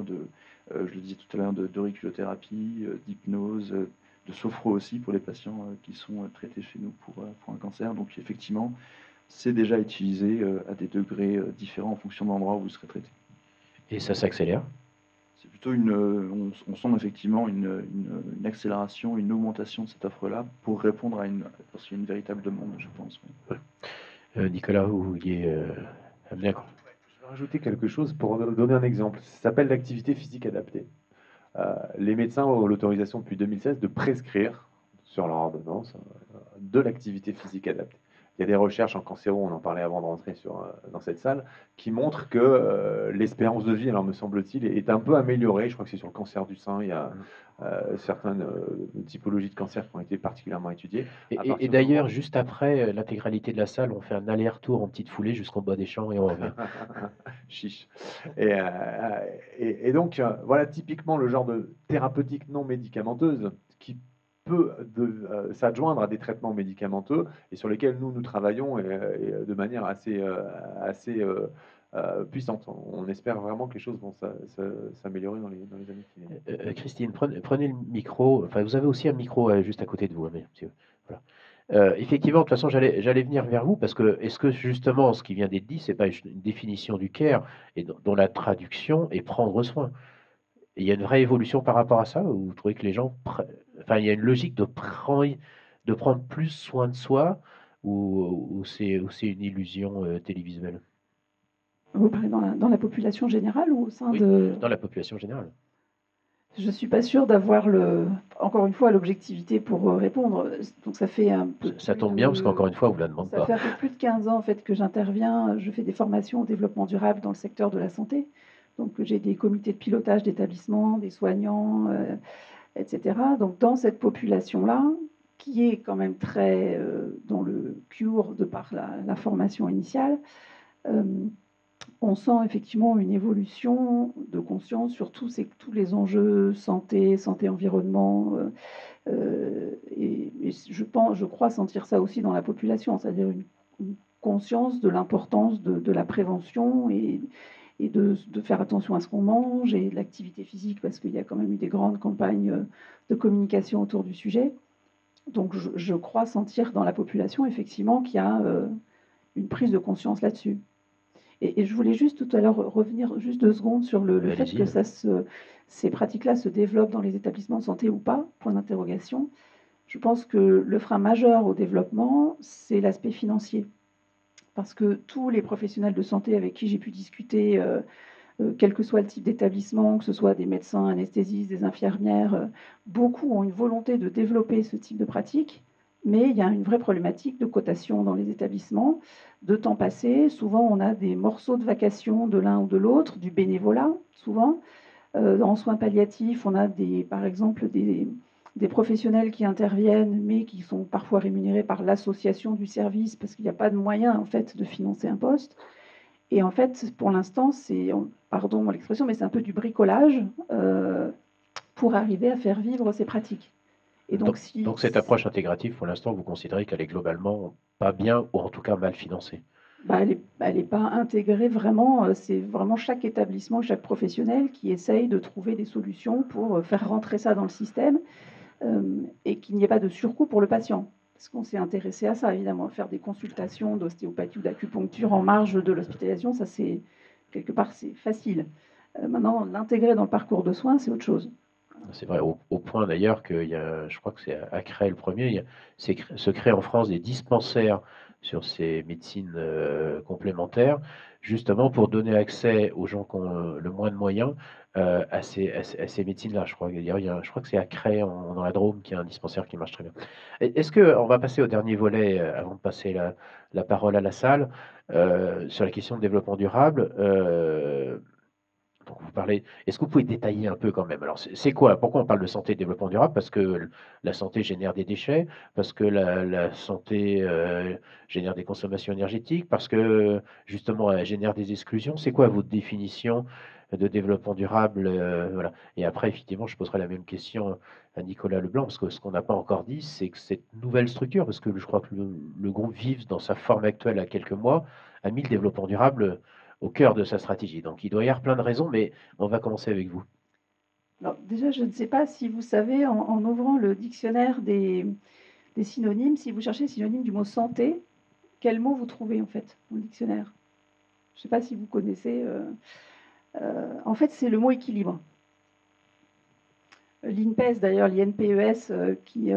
je le disais tout à l'heure, d'auriculothérapie, d'hypnose, de sophro aussi pour les patients qui sont traités chez nous pour un cancer. Donc effectivement, c'est déjà utilisé à des degrés différents en fonction de l'endroit où vous serez traité. Et ça s'accélère. C'est plutôt on sent effectivement une accélération, une augmentation de cette offre-là pour répondre parce qu'il y a une véritable demande, je pense. Nicolas, vous vouliez amener un... Je vais rajouter quelque chose pour donner un exemple. Ça s'appelle l'activité physique adaptée. Les médecins ont l'autorisation depuis 2016 de prescrire sur leur ordonnance de l'activité physique adaptée. Il y a des recherches en cancéro, on en parlait avant de rentrer dans cette salle, qui montrent que l'espérance de vie, alors me semble-t-il, est un peu améliorée. Je crois que c'est sur le cancer du sein. Il y a certaines typologies de cancer qui ont été particulièrement étudiées. Et d'ailleurs, juste après, l'intégralité de la salle, on fait un aller-retour en petite foulée jusqu'au bas des champs et on revient. Chiche. Et donc, voilà typiquement le genre de thérapeutique non médicamenteuse qui peut s'adjoindre à des traitements médicamenteux et sur lesquels nous travaillons de manière assez puissantes. On espère vraiment que les choses vont s'améliorer dans les années qui viennent. Christine, prenez le micro. Enfin, vous avez aussi un micro juste à côté de vous, hein, voilà. Effectivement, de toute façon, j'allais venir vers vous parce que est-ce que justement ce qui vient d'être dit, c'est pas une définition du care et dont la traduction est prendre soin. Et il y a une vraie évolution par rapport à ça, ou vous trouvez que les gens, enfin, il y a une logique de prendre plus soin de soi, ou c'est une illusion télévisuelle? Vous parlez dans la population générale ou au sein Oui, de... dans la population générale. Je ne suis pas sûre d'avoir, encore une fois, l'objectivité pour répondre. Donc ça fait un peu Ça plus tombe bien parce qu'encore une fois, on ne vous la demande ça pas. fait un peu plus de 15 ans en fait, que j'interviens. Je fais des formations au développement durable dans le secteur de la santé. Donc j'ai des comités de pilotage d'établissements, des soignants, etc. Donc dans cette population-là, qui est quand même très dans le cure de par la formation initiale, euh, on sent effectivement une évolution de conscience sur tous les enjeux santé, environnement. Et je crois sentir ça aussi dans la population, c'est-à-dire une conscience de l'importance de la prévention et de faire attention à ce qu'on mange et de l'activité physique, parce qu'il y a quand même eu des grandes campagnes de communication autour du sujet. Donc je crois sentir dans la population effectivement qu'il y a une prise de conscience là-dessus. Et je voulais juste tout à l'heure revenir juste 2 secondes sur le fait Allez-y. que ces pratiques-là se développent dans les établissements de santé ou pas, point d'interrogation. Je pense que le frein majeur au développement, c'est l'aspect financier. Parce que tous les professionnels de santé avec qui j'ai pu discuter, quel que soit le type d'établissement, que ce soit des médecins, anesthésistes, des infirmières, beaucoup ont une volonté de développer ce type de pratique, mais il y a une vraie problématique de cotation dans les établissements, de temps passé. Souvent, on a des morceaux de vacation de l'un ou de l'autre, du bénévolat, souvent. En soins palliatifs, on a par exemple des professionnels qui interviennent, mais qui sont parfois rémunérés par l'association du service, parce qu'il n'y a pas de moyen en fait de financer un poste. Et en fait, pour l'instant, pardon l'expression, mais c'est un peu du bricolage pour arriver à faire vivre ces pratiques. Et donc, Donc cette approche intégrative, pour l'instant, vous considérez qu'elle est globalement pas bien, ou en tout cas mal financée? bah, elle n'est pas intégrée vraiment. C'est vraiment chaque établissement, chaque professionnel qui essaye de trouver des solutions pour faire rentrer ça dans le système et qu'il n'y ait pas de surcoût pour le patient. Parce qu'on s'est intéressé à ça, évidemment, faire des consultations d'ostéopathie ou d'acupuncture en marge de l'hospitalisation, ça c'est quelque part c'est facile. Maintenant, l'intégrer dans le parcours de soins, c'est autre chose. C'est vrai, au point d'ailleurs qu'il y a, je crois que c'est à Cré le premier, se créent en France des dispensaires sur ces médecines complémentaires, justement pour donner accès aux gens qui ont le moins de moyens à ces médecines-là. Je crois, je crois que c'est à Cré, dans la Drôme, qu'il y a un dispensaire qui marche très bien. Est-ce que, on va passer au dernier volet avant de passer la parole à la salle, sur la question de développement durable. Donc vous parlez, est-ce que vous pouvez détailler un peu quand même? Alors c'est quoi? Pourquoi on parle de santé et développement durable? Parce que la santé génère des déchets, parce que la santé génère des consommations énergétiques, parce que justement elle génère des exclusions. C'est quoi votre définition de développement durable? Voilà. Et après, effectivement, je poserai la même question à Nicolas Leblanc, parce que ce qu'on n'a pas encore dit, c'est que cette nouvelle structure, parce que je crois que le groupe VIVS, dans sa forme actuelle à quelques mois, a mis le développement durable au cœur de sa stratégie. Donc il doit y avoir plein de raisons, mais on va commencer avec vous. Alors, déjà, je ne sais pas si vous savez, en ouvrant le dictionnaire des synonymes, si vous cherchez le synonyme du mot santé, quel mot vous trouvez en fait dans le dictionnaire? Je ne sais pas si vous connaissez. En fait, c'est le mot équilibre. L'INPES, d'ailleurs, l'INPES, qui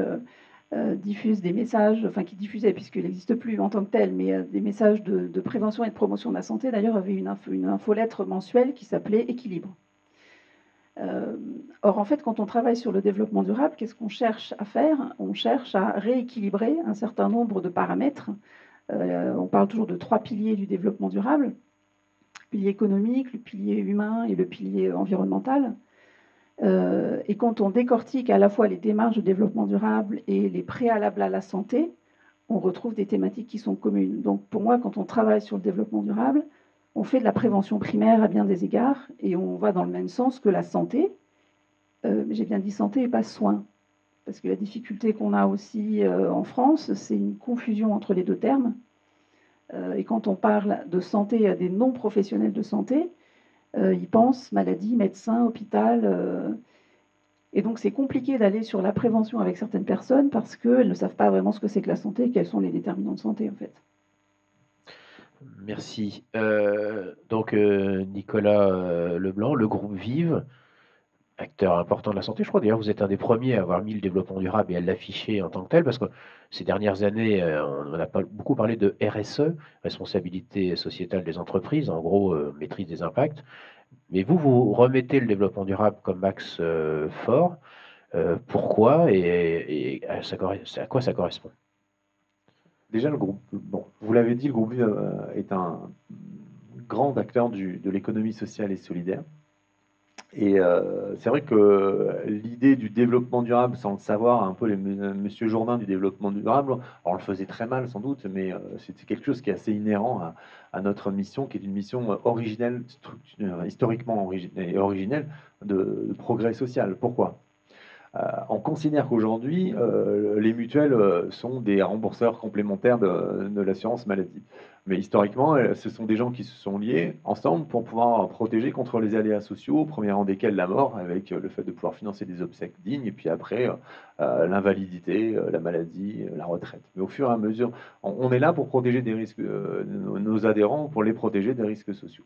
diffuse des messages, enfin qui diffusait, puisqu'il n'existe plus en tant que tel, mais des messages de prévention et de promotion de la santé, d'ailleurs, avait une infolettre mensuelle qui s'appelait Équilibre. Or, en fait, quand on travaille sur le développement durable, qu'est-ce qu'on cherche à faire? On cherche à rééquilibrer un certain nombre de paramètres. On parle toujours de 3 piliers du développement durable: le pilier économique, le pilier humain et le pilier environnemental. Et quand on décortique à la fois les démarches de développement durable et les préalables à la santé, on retrouve des thématiques qui sont communes. Donc pour moi, quand on travaille sur le développement durable, on fait de la prévention primaire à bien des égards et on va dans le même sens que la santé. J'ai bien dit santé et pas soin, parce que la difficulté qu'on a aussi en France, c'est une confusion entre les deux termes. Et quand on parle de santé à des non-professionnels de santé, ils pensent maladie, médecin, hôpital. Et donc, c'est compliqué d'aller sur la prévention avec certaines personnes parce qu'elles ne savent pas vraiment ce que c'est que la santé et quels sont les déterminants de santé, en fait. Merci. Donc, Nicolas Leblanc, le groupe Vive, acteur important de la santé. Je crois d'ailleurs que vous êtes un des premiers à avoir mis le développement durable et à l'afficher en tant que tel, parce que ces dernières années, on a beaucoup parlé de RSE, responsabilité sociétale des entreprises, en gros, maîtrise des impacts. Mais vous remettez le développement durable comme axe fort. Pourquoi et à quoi ça correspond? Déjà, le groupe, bon, vous l'avez dit, le groupe Vive est un grand acteur de l'économie sociale et solidaire. Et c'est vrai que l'idée du développement durable, sans le savoir, un peu les Monsieur Jourdain du développement durable, alors on le faisait très mal sans doute, mais c'était quelque chose qui est assez inhérent à notre mission, qui est une mission originelle, historiquement originelle de progrès social. Pourquoi? On considère qu'aujourd'hui, les mutuelles sont des rembourseurs complémentaires de l'assurance maladie. Mais historiquement, ce sont des gens qui se sont liés ensemble pour pouvoir protéger contre les aléas sociaux, au premier rang desquels la mort, avec le fait de pouvoir financer des obsèques dignes, et puis après l'invalidité, la maladie, la retraite. Mais au fur et à mesure, on est là pour protéger des risques, nos adhérents, pour les protéger des risques sociaux.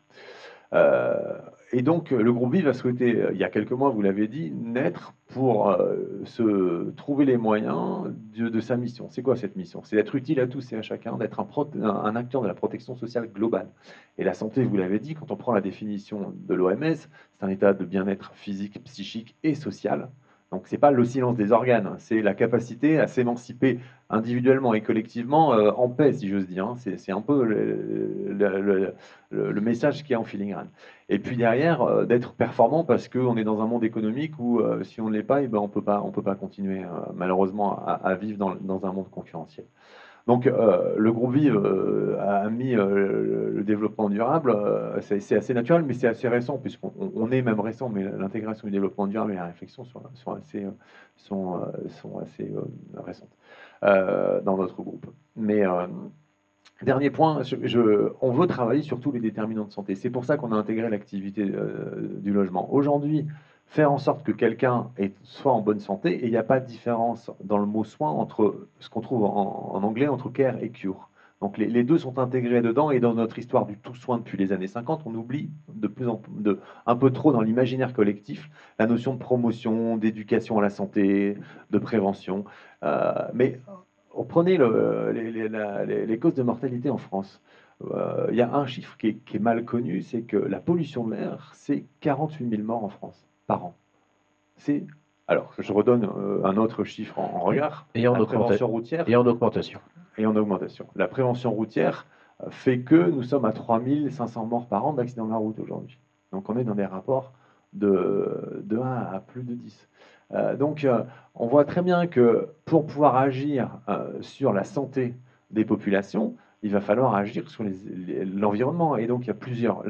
Et donc, le groupe Vive a souhaité, il y a quelques mois, vous l'avez dit, naître pour se trouver les moyens de sa mission. C'est quoi cette mission? C'est d'être utile à tous et à chacun, d'être un acteur de la protection sociale globale. Et la santé, vous l'avez dit, quand on prend la définition de l'OMS, c'est un état de bien-être physique, psychique et social. Donc, ce n'est pas le silence des organes, c'est la capacité à s'émanciper individuellement et collectivement en paix, si j'ose dire. C'est un peu le message qui est en filigrane. Et puis derrière, d'être performant parce qu'on est dans un monde économique où si on ne l'est pas, eh ben, on peut pas continuer malheureusement à vivre dans un monde concurrentiel. Donc le groupe Vive a mis le développement durable, c'est assez naturel, mais c'est assez récent, puisqu'on est même récent, mais l'intégration du développement durable et la réflexion sont assez récentes dans notre groupe. Mais dernier point, on veut travailler sur tous les déterminants de santé. C'est pour ça qu'on a intégré l'activité du logement. Aujourd'hui, faire en sorte que quelqu'un soit en bonne santé, et il n'y a pas de différence dans le mot soin entre ce qu'on trouve en anglais entre care et cure. Donc les deux sont intégrés dedans, et dans notre histoire du tout soin depuis les années 50, on oublie un peu trop dans l'imaginaire collectif la notion de promotion, d'éducation à la santé, de prévention. Mais prenez les causes de mortalité en France. Il y a un chiffre qui est mal connu, c'est que la pollution de l'air, c'est 48 000 morts en France par an. Alors, je redonne un autre chiffre en regard. Et en La prévention routière. Et en augmentation. Et en augmentation. La prévention routière fait que nous sommes à 3 500 morts par an d'accidents de la route aujourd'hui. Donc on est dans des rapports de 1 à plus de 10. Donc on voit très bien que pour pouvoir agir sur la santé des populations, il va falloir agir sur l'environnement. Et donc il y a plusieurs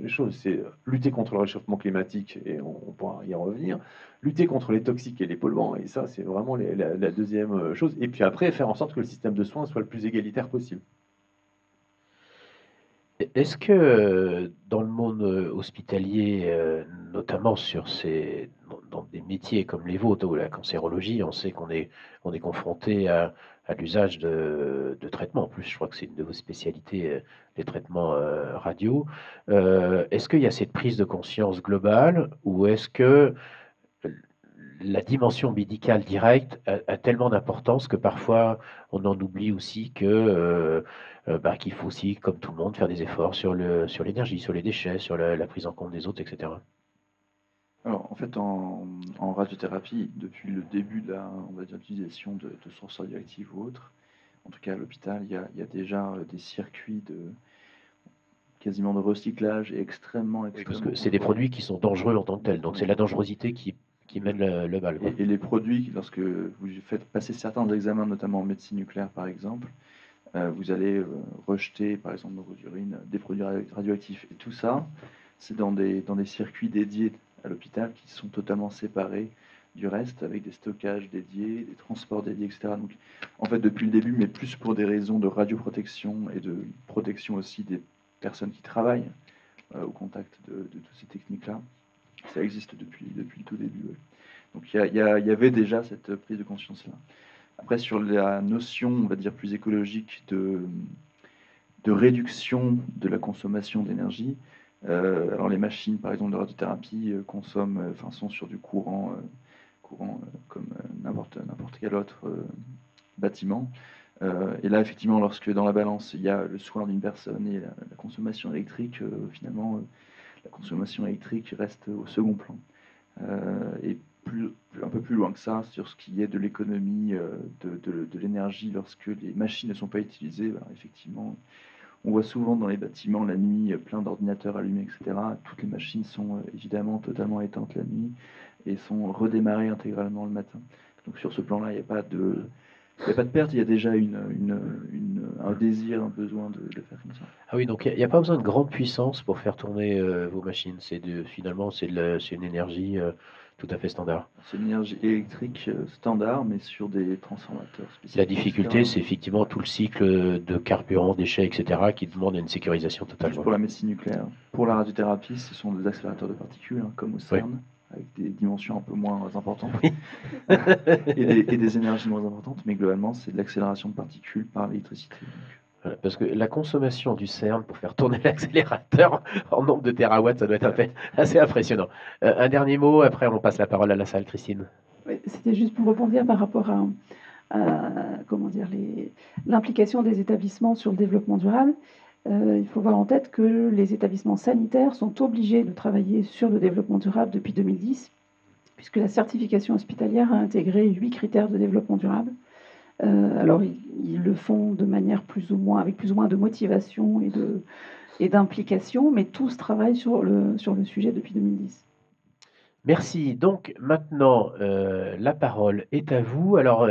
choses. C'est lutter contre le réchauffement climatique, et on pourra y revenir. Lutter contre les toxiques et les polluants, et ça c'est vraiment la deuxième chose. Et puis après, faire en sorte que le système de soins soit le plus égalitaire possible. Est-ce que dans le monde hospitalier, notamment dans des métiers comme les vôtres ou la cancérologie, on sait on est confronté à l'usage de traitements. En plus, je crois que c'est une de vos spécialités, les traitements radio. Est-ce qu'il y a cette prise de conscience globale ou est-ce que la dimension médicale directe a tellement d'importance que parfois on en oublie aussi qu'il faut aussi, comme tout le monde, faire des efforts sur l'énergie, sur les déchets, sur la prise en compte des autres, etc. Alors, en fait, en radiothérapie, depuis le début de on va dire, l'utilisation de sources radioactives ou autres, en tout cas à l'hôpital, il y a déjà des circuits quasiment de recyclage et extrêmement Oui, parce que c'est des contrôlés. produits qui sont dangereux en tant que tels, donc c'est la dangerosité qui mène le bal, quoi. Et les produits, lorsque vous faites passer certains examens, notamment en médecine nucléaire par exemple, vous allez rejeter, par exemple, dans vos urines, des produits radioactifs. Et tout ça, c'est dans des circuits dédiés à l'hôpital qui sont totalement séparés du reste, avec des stockages dédiés, des transports dédiés, etc. Donc, en fait, depuis le début, mais plus pour des raisons de radioprotection et de protection aussi des personnes qui travaillent au contact de toutes ces techniques-là. Ça existe depuis le tout début. Ouais. Donc il y avait déjà cette prise de conscience-là. Après, sur la notion, on va dire, plus écologique de réduction de la consommation d'énergie, alors les machines, par exemple, de radiothérapie sont sur du courant comme n'importe quel autre bâtiment. Et là, effectivement, lorsque dans la balance, il y a le soin d'une personne et la consommation électrique, finalement, la consommation électrique reste au second plan. Et un peu plus loin que ça, sur ce qui est de l'économie de l'énergie lorsque les machines ne sont pas utilisées, ben, effectivement, on voit souvent dans les bâtiments la nuit plein d'ordinateurs allumés, etc. Toutes les machines sont évidemment totalement éteintes la nuit et sont redémarrées intégralement le matin. Donc sur ce plan-là, il n'y a pas de perte, il y a déjà un désir, un besoin de faire comme ça. Ah oui, donc il n'y a pas besoin de grande puissance pour faire tourner vos machines. Finalement, c'est une énergie tout à fait standard. C'est une énergie électrique standard, mais sur des transformateurs spécifiques. La difficulté, c'est effectivement tout le cycle de carburant, déchets, etc., qui demande une sécurisation totale. Juste pour la médecine nucléaire. Pour la radiothérapie, ce sont des accélérateurs de particules, hein, comme au CERN, avec des dimensions un peu moins importantes et des énergies moins importantes, mais globalement, c'est de l'accélération de particules par l'électricité. Voilà, parce que la consommation du CERN pour faire tourner l'accélérateur en nombre de terawatts, ça doit être assez impressionnant. Un dernier mot, après on passe la parole à la salle, Christine. Oui, c'était juste pour rebondir par rapport à l'implication des établissements sur le développement durable. Il faut avoir en tête que les établissements sanitaires sont obligés de travailler sur le développement durable depuis 2010, puisque la certification hospitalière a intégré 8 critères de développement durable. Alors, ils le font de manière avec plus ou moins de motivation et d'implication, mais tous travaillent sur le sujet depuis 2010. Merci. Donc maintenant, la parole est à vous. Alors,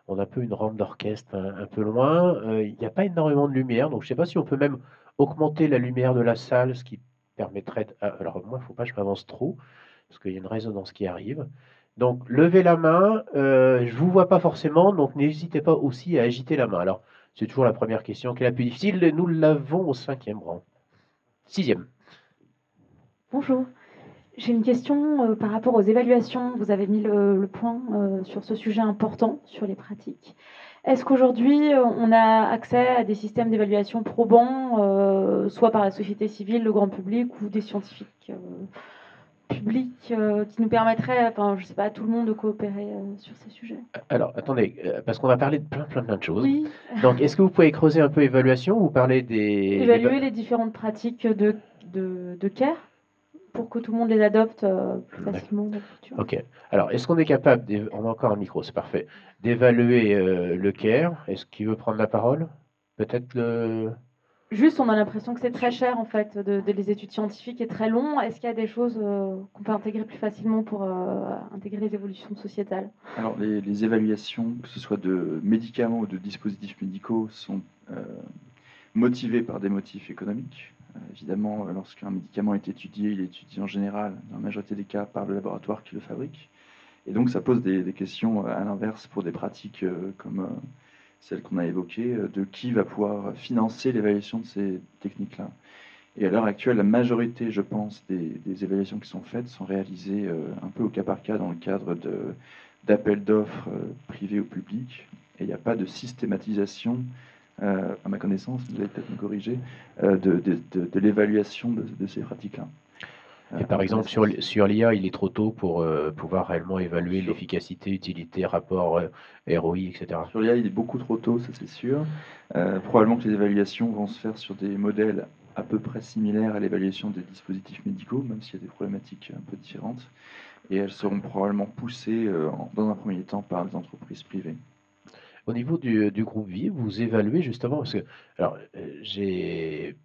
on a un peu une rampe d'orchestre un peu loin. Il n'y a pas énormément de lumière, donc je ne sais pas si on peut même augmenter la lumière de la salle, ce qui permettrait... alors moi, il ne faut pas que je m'avance trop, parce qu'il y a une résonance qui arrive. Donc, levez la main. Je ne vous vois pas forcément, donc n'hésitez pas aussi à agiter la main. Alors, c'est toujours la première question qui est la plus difficile. Nous l'avons au 5e rang. 6e. Bonjour. J'ai une question par rapport aux évaluations. Vous avez mis le point sur ce sujet important, sur les pratiques. Est-ce qu'aujourd'hui, on a accès à des systèmes d'évaluation probants, soit par la société civile, le grand public, ou des scientifiques publics, qui nous permettraient, je ne sais pas, à tout le monde de coopérer sur ces sujets? Alors, attendez, parce qu'on a parlé de plein de choses. Oui. Donc, est-ce que vous pouvez creuser un peu évaluation ou parler Évaluer les différentes pratiques de care pour que tout le monde les adopte plus facilement dans le futur. Ok. Alors, est-ce qu'on est capable, on a encore un micro, c'est parfait, d'évaluer le CARE? Est-ce qu'il veut prendre la parole? Peut-être le... Juste, on a l'impression que c'est très cher, en fait, les études scientifiques et très long. Est-ce qu'il y a des choses qu'on peut intégrer plus facilement pour intégrer les évolutions sociétales? Alors, les évaluations, que ce soit de médicaments ou de dispositifs médicaux, sont motivées par des motifs économiques. Évidemment, lorsqu'un médicament est étudié, il est étudié en général, dans la majorité des cas, par le laboratoire qui le fabrique. Et donc, ça pose des questions à l'inverse pour des pratiques comme celles qu'on a évoquées, de qui va pouvoir financer l'évaluation de ces techniques-là. Et à l'heure actuelle, la majorité, je pense, des évaluations qui sont faites sont réalisées un peu au cas par cas dans le cadre d'appels d'offres privés ou publics. Et il n'y a pas de systématisation, à ma connaissance, vous allez peut-être me corriger, de l'évaluation de ces pratiques-là. Et par exemple, sur l'IA, il est trop tôt pour pouvoir réellement évaluer l'efficacité, utilité, rapport ROI, etc. Sur l'IA, il est beaucoup trop tôt, ça c'est sûr. Probablement que les évaluations vont se faire sur des modèles à peu près similaires à l'évaluation des dispositifs médicaux, même s'il y a des problématiques un peu différentes. Et elles seront probablement poussées dans un premier temps par les entreprises privées. Au niveau du groupe Vie, vous évaluez justement, parce que alors, j'ai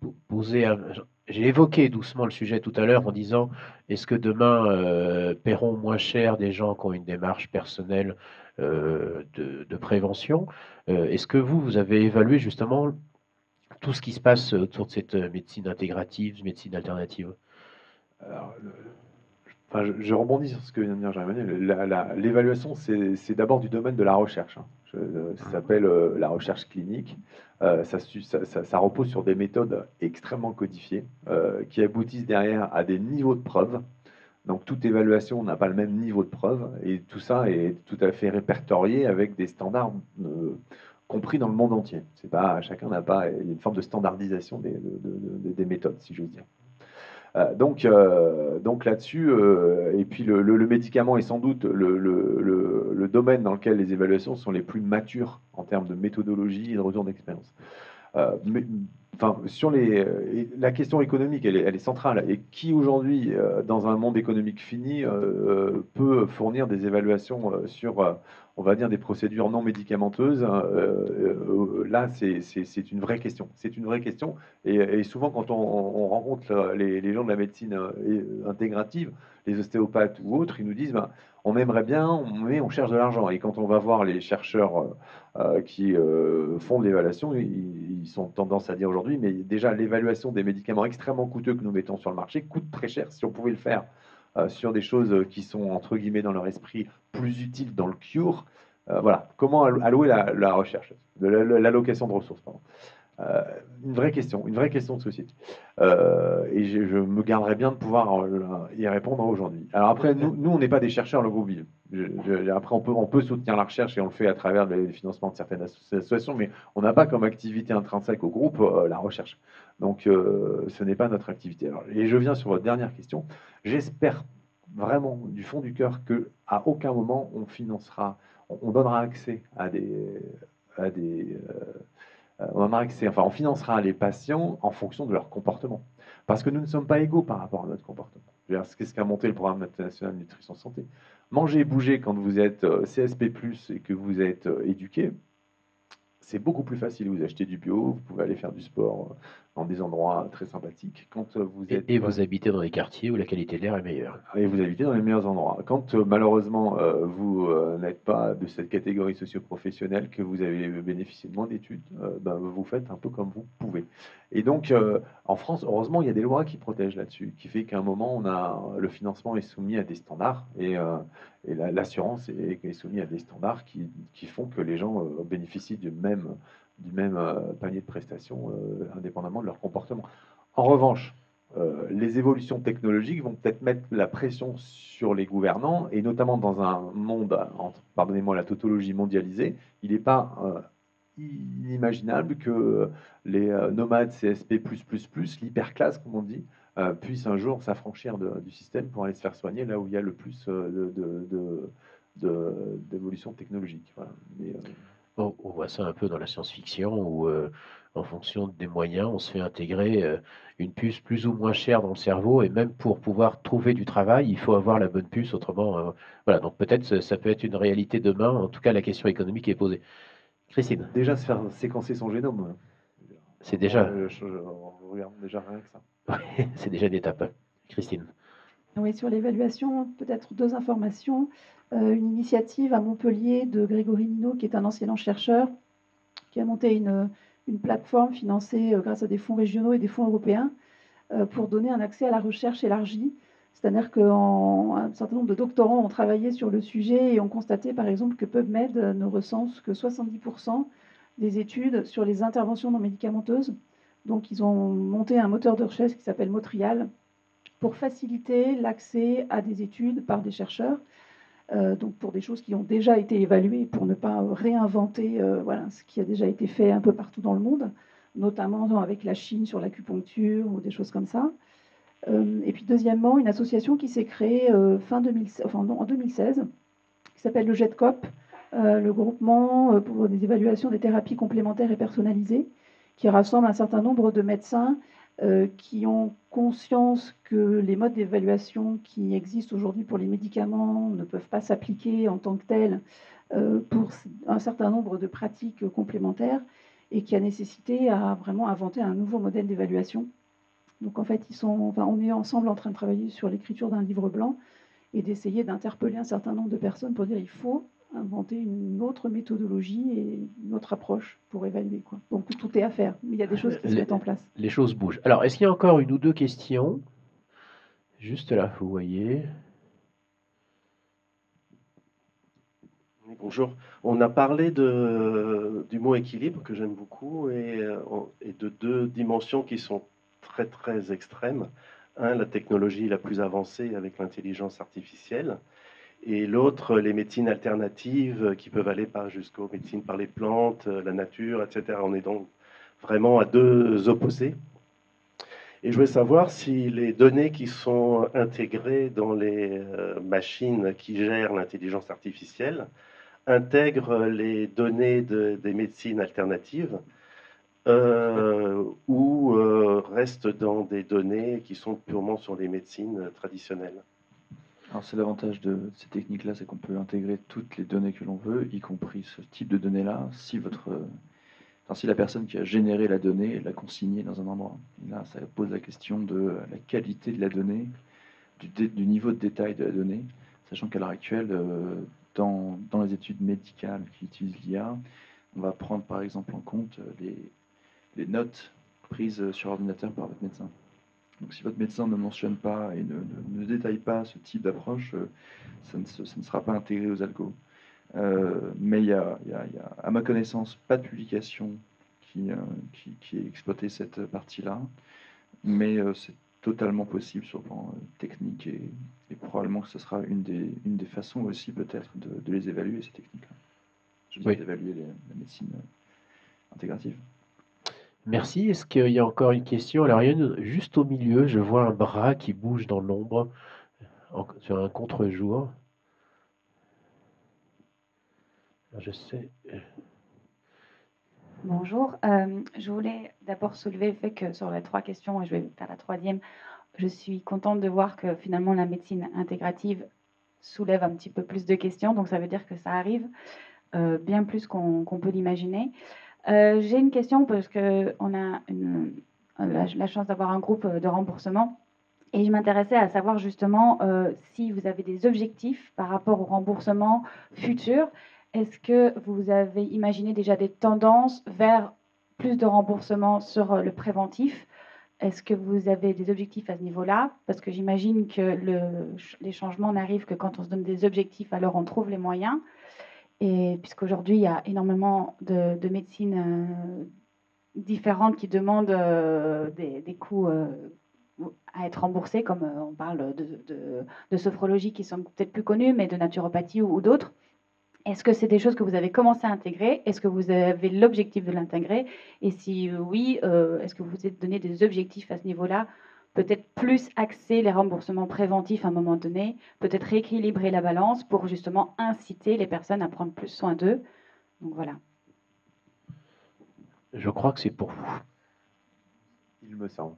évoqué doucement le sujet tout à l'heure en disant est-ce que demain paieront moins cher des gens qui ont une démarche personnelle de prévention? Est-ce que vous avez évalué justement tout ce qui se passe autour de cette médecine intégrative, médecine alternative? Alors, Enfin, je rebondis sur ce que vient de dire Jean-Emmanuel. L'évaluation, c'est d'abord du domaine de la recherche, hein. Ça s'appelle la recherche clinique. Ça repose sur des méthodes extrêmement codifiées qui aboutissent derrière à des niveaux de preuve. Donc toute évaluation n'a pas le même niveau de preuve et tout ça est tout à fait répertorié avec des standards compris dans le monde entier. C'est pas, chacun n'a pas, il y a une forme de standardisation des méthodes, si j'ose dire. Donc là-dessus, et puis le médicament est sans doute le domaine dans lequel les évaluations sont les plus matures en termes de méthodologie et de retour d'expérience. Enfin, la question économique, elle est centrale. Et qui aujourd'hui, dans un monde économique fini, peut fournir des évaluations sur, on va dire, des procédures non médicamenteuses? Là, c'est une vraie question. C'est une vraie question. Et souvent, quand on rencontre les gens de la médecine intégrative, les ostéopathes ou autres, ils nous disent, ben, on aimerait bien, mais on cherche de l'argent. Et quand on va voir les chercheurs qui font de l'évaluation, ils ont tendance à dire aujourd'hui, mais déjà l'évaluation des médicaments extrêmement coûteux que nous mettons sur le marché coûte très cher. Si on pouvait le faire sur des choses qui sont, entre guillemets, dans leur esprit, plus utiles dans le cure, voilà. Comment allouer la recherche, l'allocation de ressources, pardon. Une vraie question de société. Et je me garderais bien de pouvoir y répondre aujourd'hui. Alors après, nous on n'est pas des chercheurs, le groupe Vive. Après, on peut soutenir la recherche et on le fait à travers le financement de certaines associations, mais on n'a pas comme activité intrinsèque au groupe la recherche. Donc, ce n'est pas notre activité. Alors, et je viens sur votre dernière question. J'espère vraiment du fond du cœur qu'à aucun moment on donnera accès à on financera les patients en fonction de leur comportement. Parce que nous ne sommes pas égaux par rapport à notre comportement. C'est ce qu'a monté le programme national de nutrition santé. Manger et bouger quand vous êtes CSP+, et que vous êtes éduqué, c'est beaucoup plus facile. Vous achetez du bio, vous pouvez aller faire du sport dans des endroits très sympathiques. Quand vous êtes Et vous habitez dans des quartiers où la qualité de l'air est meilleure. Et vous habitez dans les meilleurs endroits. Quand malheureusement vous n'êtes pas de cette catégorie socio-professionnelle, que vous avez bénéficié de moins d'études, ben, vous faites un peu comme vous pouvez. Et donc en France, heureusement, il y a des lois qui protègent là-dessus, qui fait qu'à un moment, le financement est soumis à des standards et l'assurance est soumise à des standards qui font que les gens bénéficient du même panier de prestations indépendamment de leur comportement. En revanche, les évolutions technologiques vont peut-être mettre la pression sur les gouvernants, et notamment dans un monde, pardonnez-moi, la tautologie mondialisée, il n'est pas inimaginable que les nomades CSP++, l'hyperclasse, comme on dit, puissent un jour s'affranchir du système pour aller se faire soigner là où il y a le plus d'évolution technologique. Voilà. Mais, On voit ça un peu dans la science-fiction où, en fonction des moyens, on se fait intégrer une puce plus ou moins chère dans le cerveau. Et même pour pouvoir trouver du travail, il faut avoir la bonne puce. Autrement, voilà. Donc peut-être ça peut être une réalité demain. En tout cas, la question économique est posée. Christine, déjà se faire séquencer son génome. c'est déjà, Je regarde déjà rien que ça. c'est déjà une étape. Christine. Oui, sur l'évaluation, peut-être deux informations. Une initiative à Montpellier de Grégory Nino, qui est un ancien chercheur, qui a monté une plateforme financée grâce à des fonds régionaux et des fonds européens pour donner un accès à la recherche élargie. C'est-à-dire qu'un certain nombre de doctorants ont travaillé sur le sujet et ont constaté, par exemple, que PubMed ne recense que 70% des études sur les interventions non médicamenteuses. Donc, ils ont monté un moteur de recherche qui s'appelle Motrial pour faciliter l'accès à des études par des chercheurs. Donc pour des choses qui ont déjà été évaluées, pour ne pas réinventer voilà, ce qui a déjà été fait un peu partout dans le monde, notamment avec la Chine sur l'acupuncture ou des choses comme ça. Et puis deuxièmement, une association qui s'est créée en 2016, qui s'appelle le GETCOP, le groupement pour des évaluations des thérapies complémentaires et personnalisées, qui rassemble un certain nombre de médecins qui ont conscience que les modes d'évaluation qui existent aujourd'hui pour les médicaments ne peuvent pas s'appliquer en tant que tels pour un certain nombre de pratiques complémentaires, et qui a nécessité à vraiment inventer un nouveau modèle d'évaluation. Donc en fait, on est ensemble en train de travailler sur l'écriture d'un livre blanc et d'essayer d'interpeller un certain nombre de personnes pour dire il faut inventer une autre méthodologie et une autre approche pour évaluer, quoi. Donc tout est à faire, mais il y a des choses qui se mettent en place. Les choses bougent. Alors, est-ce qu'il y a encore une ou deux questions? Juste là, vous voyez. Bonjour. On a parlé du mot équilibre que j'aime beaucoup et de deux dimensions qui sont très très extrêmes. Un, la technologie la plus avancée avec l'intelligence artificielle et l'autre, les médecines alternatives qui peuvent aller jusqu'aux médecines par les plantes, la nature, etc. On est donc vraiment à deux opposés. Et je voulais savoir si les données qui sont intégrées dans les machines qui gèrent l'intelligence artificielle intègrent les données des médecines alternatives ou restent dans des données qui sont purement sur les médecines traditionnelles. Alors c'est l'avantage de ces techniques-là, c'est qu'on peut intégrer toutes les données que l'on veut, y compris ce type de données-là, si la personne qui a généré la donnée l'a consignée dans un endroit. Et là, ça pose la question de la qualité de la donnée, du niveau de détail de la donnée, sachant qu'à l'heure actuelle, dans les études médicales qui utilisent l'IA, on va prendre par exemple en compte les notes prises sur ordinateur par votre médecin. Donc si votre médecin ne mentionne pas et ne détaille pas ce type d'approche, ça ne sera pas intégré aux algos. Mais il y a, à ma connaissance, pas de publication qui ait exploité cette partie-là, mais c'est totalement possible sur le plan technique et probablement que ce sera une des façons aussi peut-être de les évaluer, ces techniques-là. Je veux dire, d'évaluer la médecine intégrative. Merci. Est-ce qu'il y a encore une question? Alors, il y a juste au milieu, je vois un bras qui bouge dans l'ombre sur un contre-jour. Je sais. Bonjour, je voulais d'abord soulever le fait que sur les 3 questions, et je vais faire la 3e, je suis contente de voir que finalement la médecine intégrative soulève un petit peu plus de questions, donc ça veut dire que ça arrive bien plus qu'on peut l'imaginer. J'ai une question parce qu'on a la chance d'avoir un groupe de remboursement et je m'intéressais à savoir justement si vous avez des objectifs par rapport au remboursement futur. Est-ce que vous avez imaginé déjà des tendances vers plus de remboursement sur le préventif? Est-ce que vous avez des objectifs à ce niveau-là? Parce que j'imagine que les changements n'arrivent que quand on se donne des objectifs, alors on trouve les moyens. Et puisqu'aujourd'hui, il y a énormément de médecines différentes qui demandent des coûts à être remboursés, comme on parle de sophrologie qui sont peut-être plus connus, mais de naturopathie ou d'autres. Est-ce que c'est des choses que vous avez commencé à intégrer? Est-ce que vous avez l'objectif de l'intégrer? Et si oui, est-ce que vous vous êtes donné des objectifs à ce niveau-là? Peut-être plus axer les remboursements préventifs à un moment donné, peut-être rééquilibrer la balance pour justement inciter les personnes à prendre plus soin d'eux. Donc voilà. Je crois que c'est pour vous. Il me semble.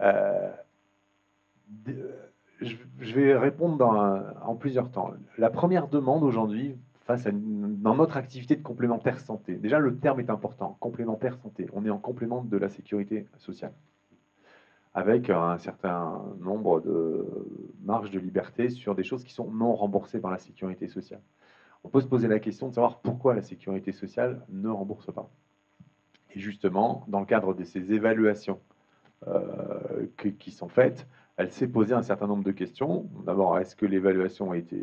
Je vais répondre en plusieurs temps. La première demande aujourd'hui, dans notre activité de complémentaire santé, déjà le terme est important, complémentaire santé. On est en complément de la sécurité sociale, avec un certain nombre de marges de liberté sur des choses qui sont non remboursées par la sécurité sociale. On peut se poser la question de savoir pourquoi la sécurité sociale ne rembourse pas. Et justement, dans le cadre de ces évaluations qui sont faites, elle s'est posée un certain nombre de questions. D'abord, est-ce que l'évaluation a été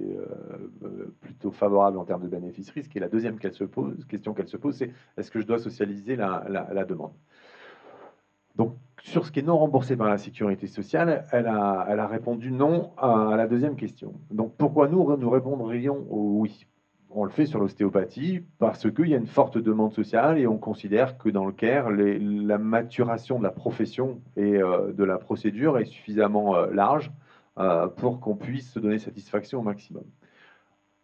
plutôt favorable en termes de bénéfice-risque? Et la deuxième question qu'elle se pose, c'est est-ce que je dois socialiser la demande? Donc, sur ce qui est non remboursé par la sécurité sociale, elle a répondu non à la deuxième question. Donc, pourquoi nous répondrions oui? On le fait sur l'ostéopathie parce qu'il y a une forte demande sociale et on considère que dans le CARE, la maturation de la profession et de la procédure est suffisamment large pour qu'on puisse se donner satisfaction au maximum.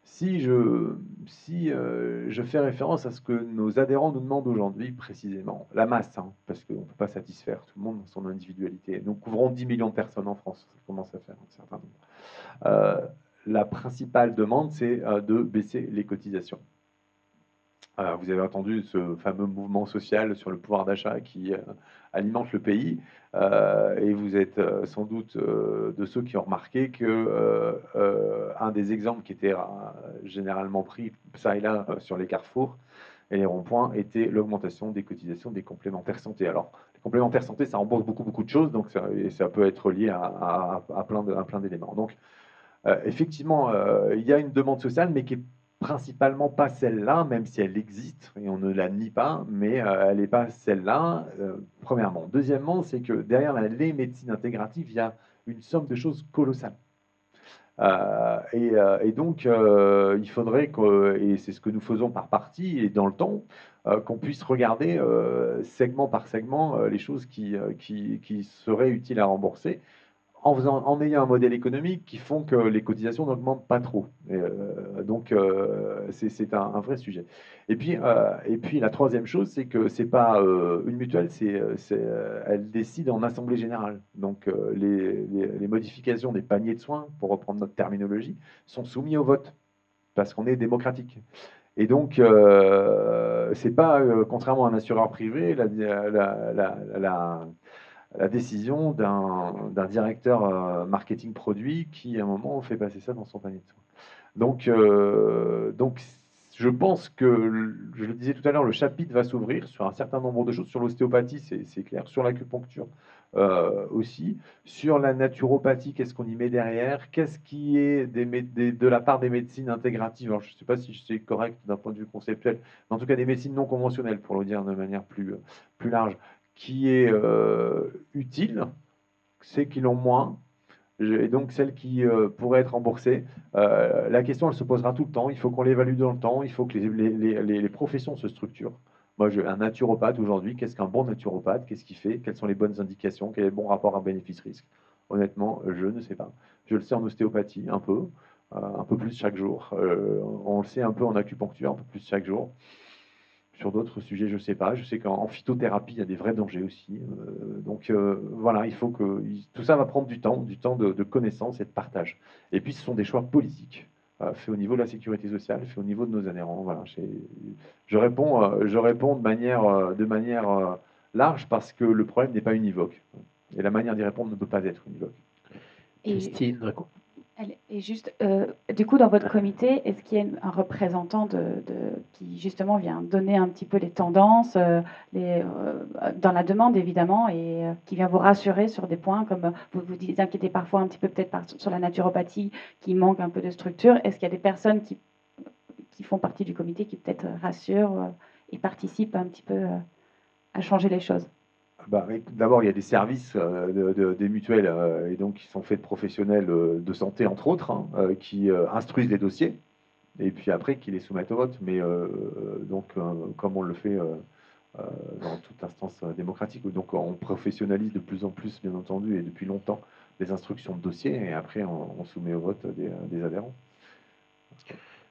Si je fais référence à ce que nos adhérents nous demandent aujourd'hui précisément, la masse, parce qu'on ne peut pas satisfaire tout le monde dans son individualité. Nous couvrons 10 millions de personnes en France, ça commence à faire un certain nombre. La principale demande, c'est de baisser les cotisations. Vous avez entendu ce fameux mouvement social sur le pouvoir d'achat qui alimente le pays, et vous êtes sans doute de ceux qui ont remarqué que un des exemples qui était généralement pris, ça et là, sur les carrefours et les ronds-points, était l'augmentation des cotisations des complémentaires santé. Alors, les complémentaires santé, ça rembourse beaucoup de choses, donc ça peut être lié à plein d'éléments. Donc, effectivement, il y a une demande sociale, mais qui est principalement pas celle-là, même si elle existe, et on ne la nie pas, mais elle n'est pas celle-là, premièrement. Deuxièmement, c'est que derrière les médecines intégratives, il y a une somme de choses colossales. Et donc, il faudrait et c'est ce que nous faisons par partie et dans le temps, qu'on puisse regarder segment par segment les choses qui seraient utiles à rembourser en ayant un modèle économique qui font que les cotisations n'augmentent pas trop. Donc, c'est un vrai sujet. Et puis la troisième chose, c'est que c'est pas une mutuelle, elle décide en assemblée générale. Donc, les modifications des paniers de soins, pour reprendre notre terminologie, sont soumis au vote parce qu'on est démocratique. Et donc, c'est pas, contrairement à un assureur privé, la décision d'un directeur marketing produit qui, à un moment, fait passer ça dans son panier de soins. Donc, je pense que, je le disais tout à l'heure, le chapitre va s'ouvrir sur un certain nombre de choses. Sur l'ostéopathie, c'est clair. Sur l'acupuncture aussi. Sur la naturopathie, qu'est-ce qu'on y met derrière? Qu'est-ce qui est de la part des médecines intégratives? Alors, je ne sais pas si c'est correct d'un point de vue conceptuel, mais en tout cas des médecines non conventionnelles, pour le dire de manière plus large, qui est utile, c'est qu'ils l'ont moins, et donc celle qui pourrait être remboursée. La question, elle se posera tout le temps. Il faut qu'on l'évalue dans le temps. Il faut que les professions se structurent. Moi, un naturopathe aujourd'hui, qu'est-ce qu'un bon naturopathe? Qu'est-ce qu'il fait? Quelles sont les bonnes indications? Quel est le bon rapport à bénéfice-risque? Honnêtement, je ne sais pas. Je le sais en ostéopathie, un peu plus chaque jour. On le sait un peu en acupuncture, un peu plus chaque jour. Sur d'autres sujets, je ne sais pas. Je sais qu'en phytothérapie, il y a des vrais dangers aussi. Donc voilà, il faut que tout ça va prendre du temps de connaissance et de partage. Et puis, ce sont des choix politiques faits au niveau de la sécurité sociale, faits au niveau de nos adhérents. Voilà, je réponds de manière large parce que le problème n'est pas univoque. Et la manière d'y répondre ne peut pas être univoque. Christine, et juste, du coup, dans votre comité, est-ce qu'il y a un représentant qui justement vient donner un petit peu les tendances dans la demande, évidemment, et qui vient vous rassurer sur des points comme vous vous inquiétez parfois un petit peu peut-être sur la naturopathie, qui manque un peu de structure. Est-ce qu'il y a des personnes qui font partie du comité qui peut-être rassurent et participent un petit peu à changer les choses? D'abord, il y a des services des mutuelles et donc qui sont faits de professionnels de santé, entre autres, hein, qui instruisent les dossiers et puis après qui les soumettent au vote. Mais donc, comme on le fait dans toute instance démocratique, donc on professionnalise de plus en plus, bien entendu, et depuis longtemps, les instructions de dossier et après on soumet au vote des adhérents.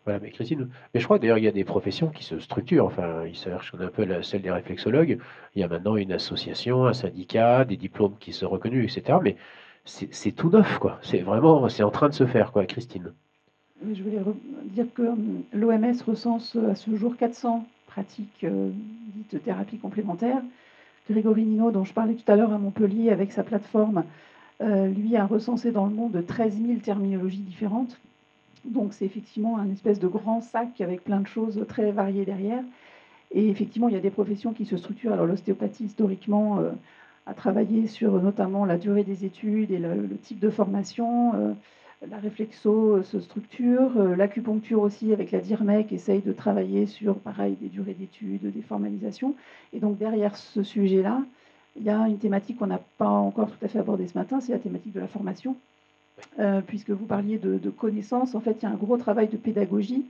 Voilà, mais Christine, mais je crois d'ailleurs il y a des professions qui se structurent. Enfin, il s'avère que je connais un peu celle des réflexologues. Il y a maintenant une association, un syndicat, des diplômes qui sont reconnus, etc. Mais c'est tout neuf, quoi. C'est en train de se faire, quoi, Christine. Mais je voulais dire que l'OMS recense à ce jour 400 pratiques dites thérapie complémentaire. Grégory Nino, dont je parlais tout à l'heure à Montpellier avec sa plateforme, lui a recensé dans le monde 13 000 terminologies différentes. Donc c'est effectivement un espèce de grand sac avec plein de choses très variées derrière. Et effectivement, il y a des professions qui se structurent. Alors l'ostéopathie, historiquement, a travaillé sur notamment la durée des études et le type de formation. La réflexo se structure. L'acupuncture aussi, avec la DIRMEC, essaye de travailler sur, pareil, des durées d'études, des formalisations. Et donc derrière ce sujet-là, il y a une thématique qu'on n'a pas encore tout à fait abordée ce matin, c'est la thématique de la formation. Puisque vous parliez de connaissances, en fait, il y a un gros travail de pédagogie.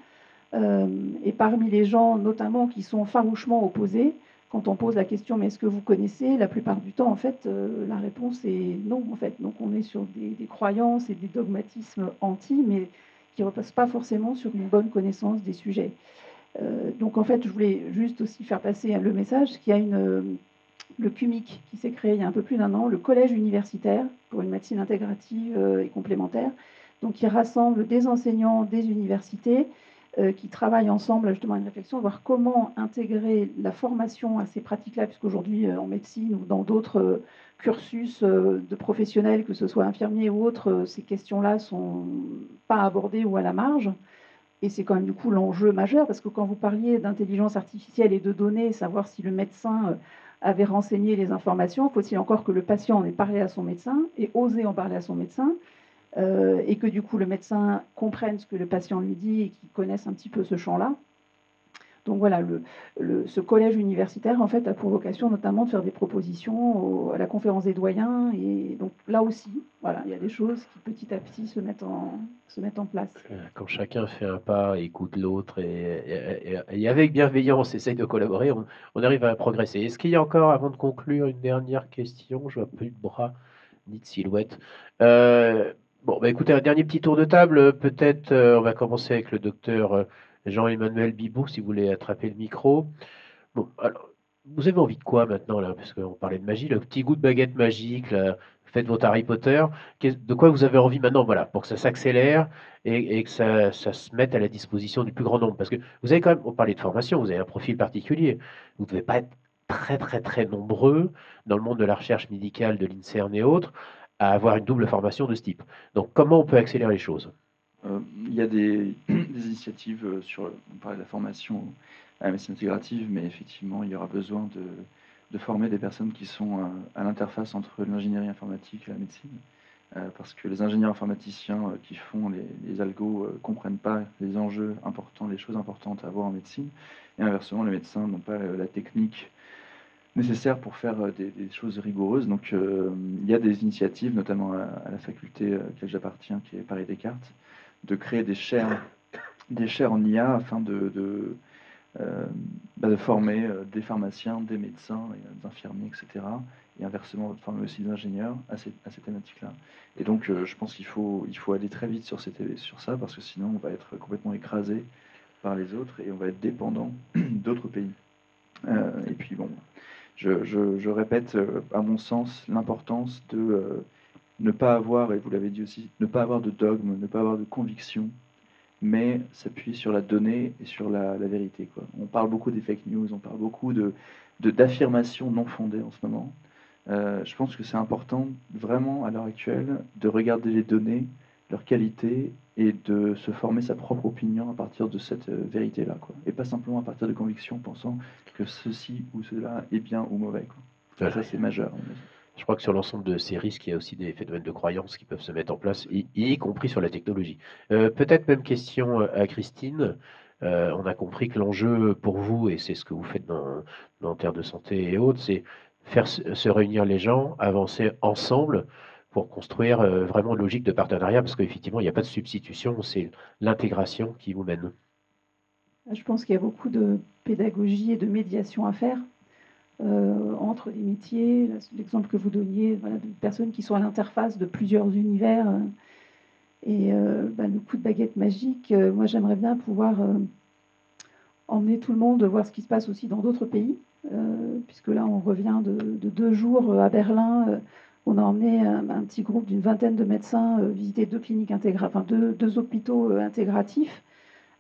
Et parmi les gens, notamment, qui sont farouchement opposés, quand on pose la question, mais est-ce que vous connaissez? La plupart du temps, en fait, la réponse est non, en fait. Donc, on est sur des croyances et des dogmatismes anti, mais qui ne repassent pas forcément sur une bonne connaissance des sujets. Donc, en fait, je voulais juste aussi faire passer le message qu'il y a le CUMIC qui s'est créé il y a un peu plus d'1 an, le collège universitaire pour une médecine intégrative et complémentaire, donc qui rassemble des enseignants des universités qui travaillent ensemble justement à une réflexion, voir comment intégrer la formation à ces pratiques-là, puisqu'aujourd'hui en médecine ou dans d'autres cursus de professionnels, que ce soit infirmiers ou autres, ces questions-là ne sont pas abordées ou à la marge. Et c'est quand même du coup l'enjeu majeur, parce que quand vous parliez d'intelligence artificielle et de données, savoir si le médecin avait renseigné les informations, faut-il encore que le patient en ait parlé à son médecin et osé en parler à son médecin. et que du coup le médecin comprenne ce que le patient lui dit et qu'il connaisse un petit peu ce champ-là. Donc voilà, ce collège universitaire en fait a pour vocation notamment de faire des propositions à la conférence des doyens, et donc là aussi, voilà, il y a des choses qui petit à petit se mettent en place. Quand chacun fait un pas, écoute l'autre et avec bienveillance essaye de collaborer, on arrive à progresser. Est-ce qu'il y a encore, avant de conclure, une dernière question? Je vois plus de bras ni de silhouette. Bon, bah écoutez, un dernier petit tour de table. Peut-être, on va commencer avec le docteur Jean-Emmanuel Bibot, si vous voulez attraper le micro. Bon, alors, vous avez envie de quoi maintenant, là? Parce qu'on parlait de magie, le petit goût de baguette magique, là, faites votre Harry Potter. De quoi vous avez envie maintenant, voilà, pour que ça s'accélère et que ça se mette à la disposition du plus grand nombre? Parce que vous avez quand même, on parlait de formation, vous avez un profil particulier. Vous ne devez pas être très, très, très nombreux dans le monde de la recherche médicale, de l'INSERM et autres, à avoir une double formation de ce type. Donc, comment on peut accélérer les choses? Il y a des initiatives on parlait de la formation à la médecine intégrative, mais effectivement, il y aura besoin de former des personnes qui sont à l'interface entre l'ingénierie informatique et la médecine, parce que les ingénieurs informaticiens qui font les algos comprennent pas les enjeux importants, les choses importantes à avoir en médecine, et inversement, les médecins n'ont pas la technique nécessaire pour faire des choses rigoureuses. Donc, il y a des initiatives, notamment à la faculté à laquelle j'appartiens, qui est Paris Descartes, de créer des chaires en IA afin de former des pharmaciens, des médecins, des infirmiers, etc. Et inversement, de former aussi des ingénieurs à ces thématiques-là. Et donc, je pense qu'il faut aller très vite sur ça, parce que sinon, on va être complètement écrasé par les autres et on va être dépendant d'autres pays. Et puis, bon, je répète, à mon sens, l'importance de ne pas avoir, et vous l'avez dit aussi, ne pas avoir de dogme, ne pas avoir de conviction, mais s'appuyer sur la donnée et sur la vérité, quoi. On parle beaucoup des fake news, on parle beaucoup d'affirmations non fondées en ce moment. Je pense que c'est important, vraiment, à l'heure actuelle, de regarder les données, leur qualité, et de se former sa propre opinion à partir de cette vérité-là, quoi. Et pas simplement à partir de convictions, pensant que ceci ou cela est bien ou mauvais, quoi. Voilà. Ça, c'est majeur. Je crois que sur l'ensemble de ces risques, il y a aussi des phénomènes de croyance qui peuvent se mettre en place, y compris sur la technologie. Peut-être même question à Christine. On a compris que l'enjeu pour vous, et c'est ce que vous faites dans Terre de Santé et autres, c'est faire se réunir les gens, avancer ensemble pour construire vraiment une logique de partenariat, parce qu'effectivement, il n'y a pas de substitution, c'est l'intégration qui vous mène. Je pense qu'il y a beaucoup de pédagogie et de médiation à faire. Entre les métiers, l'exemple que vous donniez, voilà, de personnes qui sont à l'interface de plusieurs univers. Le coup de baguette magique, moi j'aimerais bien pouvoir emmener tout le monde voir ce qui se passe aussi dans d'autres pays, puisque là on revient de 2 jours à Berlin. On a emmené un petit groupe d'une vingtaine de médecins visiter 2 cliniques enfin deux hôpitaux intégratifs.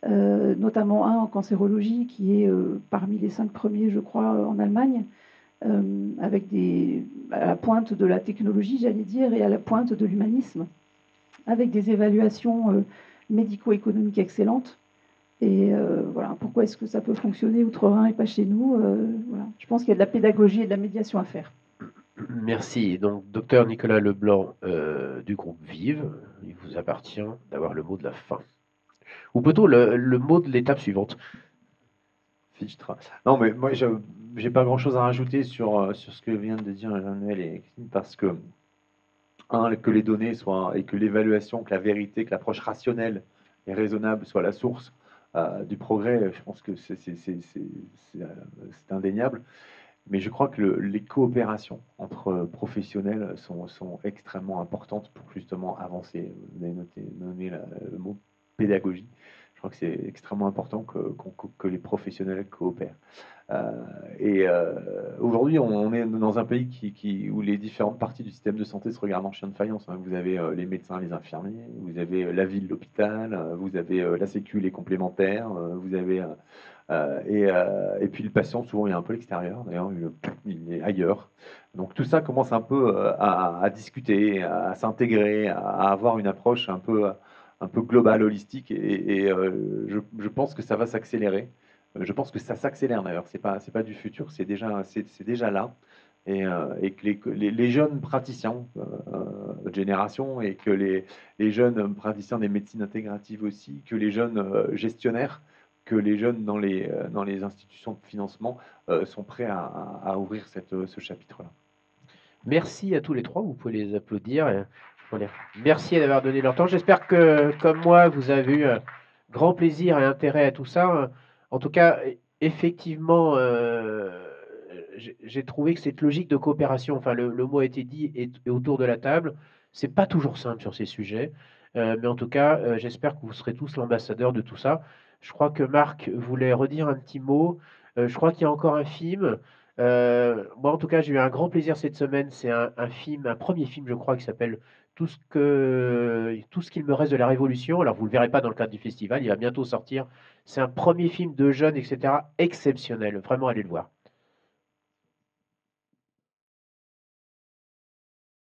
Notamment un en cancérologie qui est parmi les 5 premiers, je crois, en Allemagne, avec à la pointe de la technologie, j'allais dire, et à la pointe de l'humanisme, avec des évaluations médico-économiques excellentes. Et voilà, pourquoi est-ce que ça peut fonctionner outre-Rhin et pas chez nous? Voilà. Je pense qu'il y a de la pédagogie et de la médiation à faire. Merci. Donc, docteur Nicolas Leblanc du groupe Vive, il vous appartient d'avoir le mot de la fin. Ou plutôt le mot de l'étape suivante. Fichtra. Non, mais moi, j'ai pas grand-chose à rajouter sur ce que viennent de dire Emmanuel et Christine, parce que, que les données soient, et que l'évaluation, que la vérité, que l'approche rationnelle et raisonnable soit la source du progrès, je pense que c'est indéniable. Mais je crois que les coopérations entre professionnels sont extrêmement importantes pour justement avancer. Vous avez nommé le mot pédagogie. Je crois que c'est extrêmement important que les professionnels coopèrent. Aujourd'hui, on est dans un pays où les différentes parties du système de santé se regardent en chien de faïence. Vous avez les médecins, les infirmiers, vous avez la ville, l'hôpital, vous avez la sécu, les complémentaires, vous avez... et puis le patient, souvent, il est un peu à l'extérieur, d'ailleurs, il est ailleurs. Donc tout ça commence un peu à discuter, à s'intégrer, à avoir une approche un peu globale, holistique, et je pense que ça va s'accélérer. Je pense que ça s'accélère d'ailleurs, c'est pas du futur, c'est déjà là. Et que les jeunes praticiens notre génération, et que les jeunes praticiens des médecines intégratives aussi, que les jeunes gestionnaires, que les jeunes dans les institutions de financement sont prêts à ouvrir ce chapitre-là. Merci à tous les trois, vous pouvez les applaudir. Merci d'avoir donné leur temps. J'espère que, comme moi, vous avez eu grand plaisir et intérêt à tout ça. En tout cas, effectivement, j'ai trouvé que cette logique de coopération, enfin le mot a été dit et autour de la table, c'est pas toujours simple sur ces sujets. Mais en tout cas, j'espère que vous serez tous l'ambassadeur de tout ça. Je crois que Marc voulait redire un petit mot. Je crois qu'il y a encore un film. Moi, en tout cas, j'ai eu un grand plaisir cette semaine. C'est un film, un premier film, je crois, qui s'appelle tout ce qu'il me reste de la Révolution. Alors, vous ne le verrez pas dans le cadre du festival, il va bientôt sortir. C'est un premier film de jeunes, etc. Exceptionnel. Vraiment, allez le voir.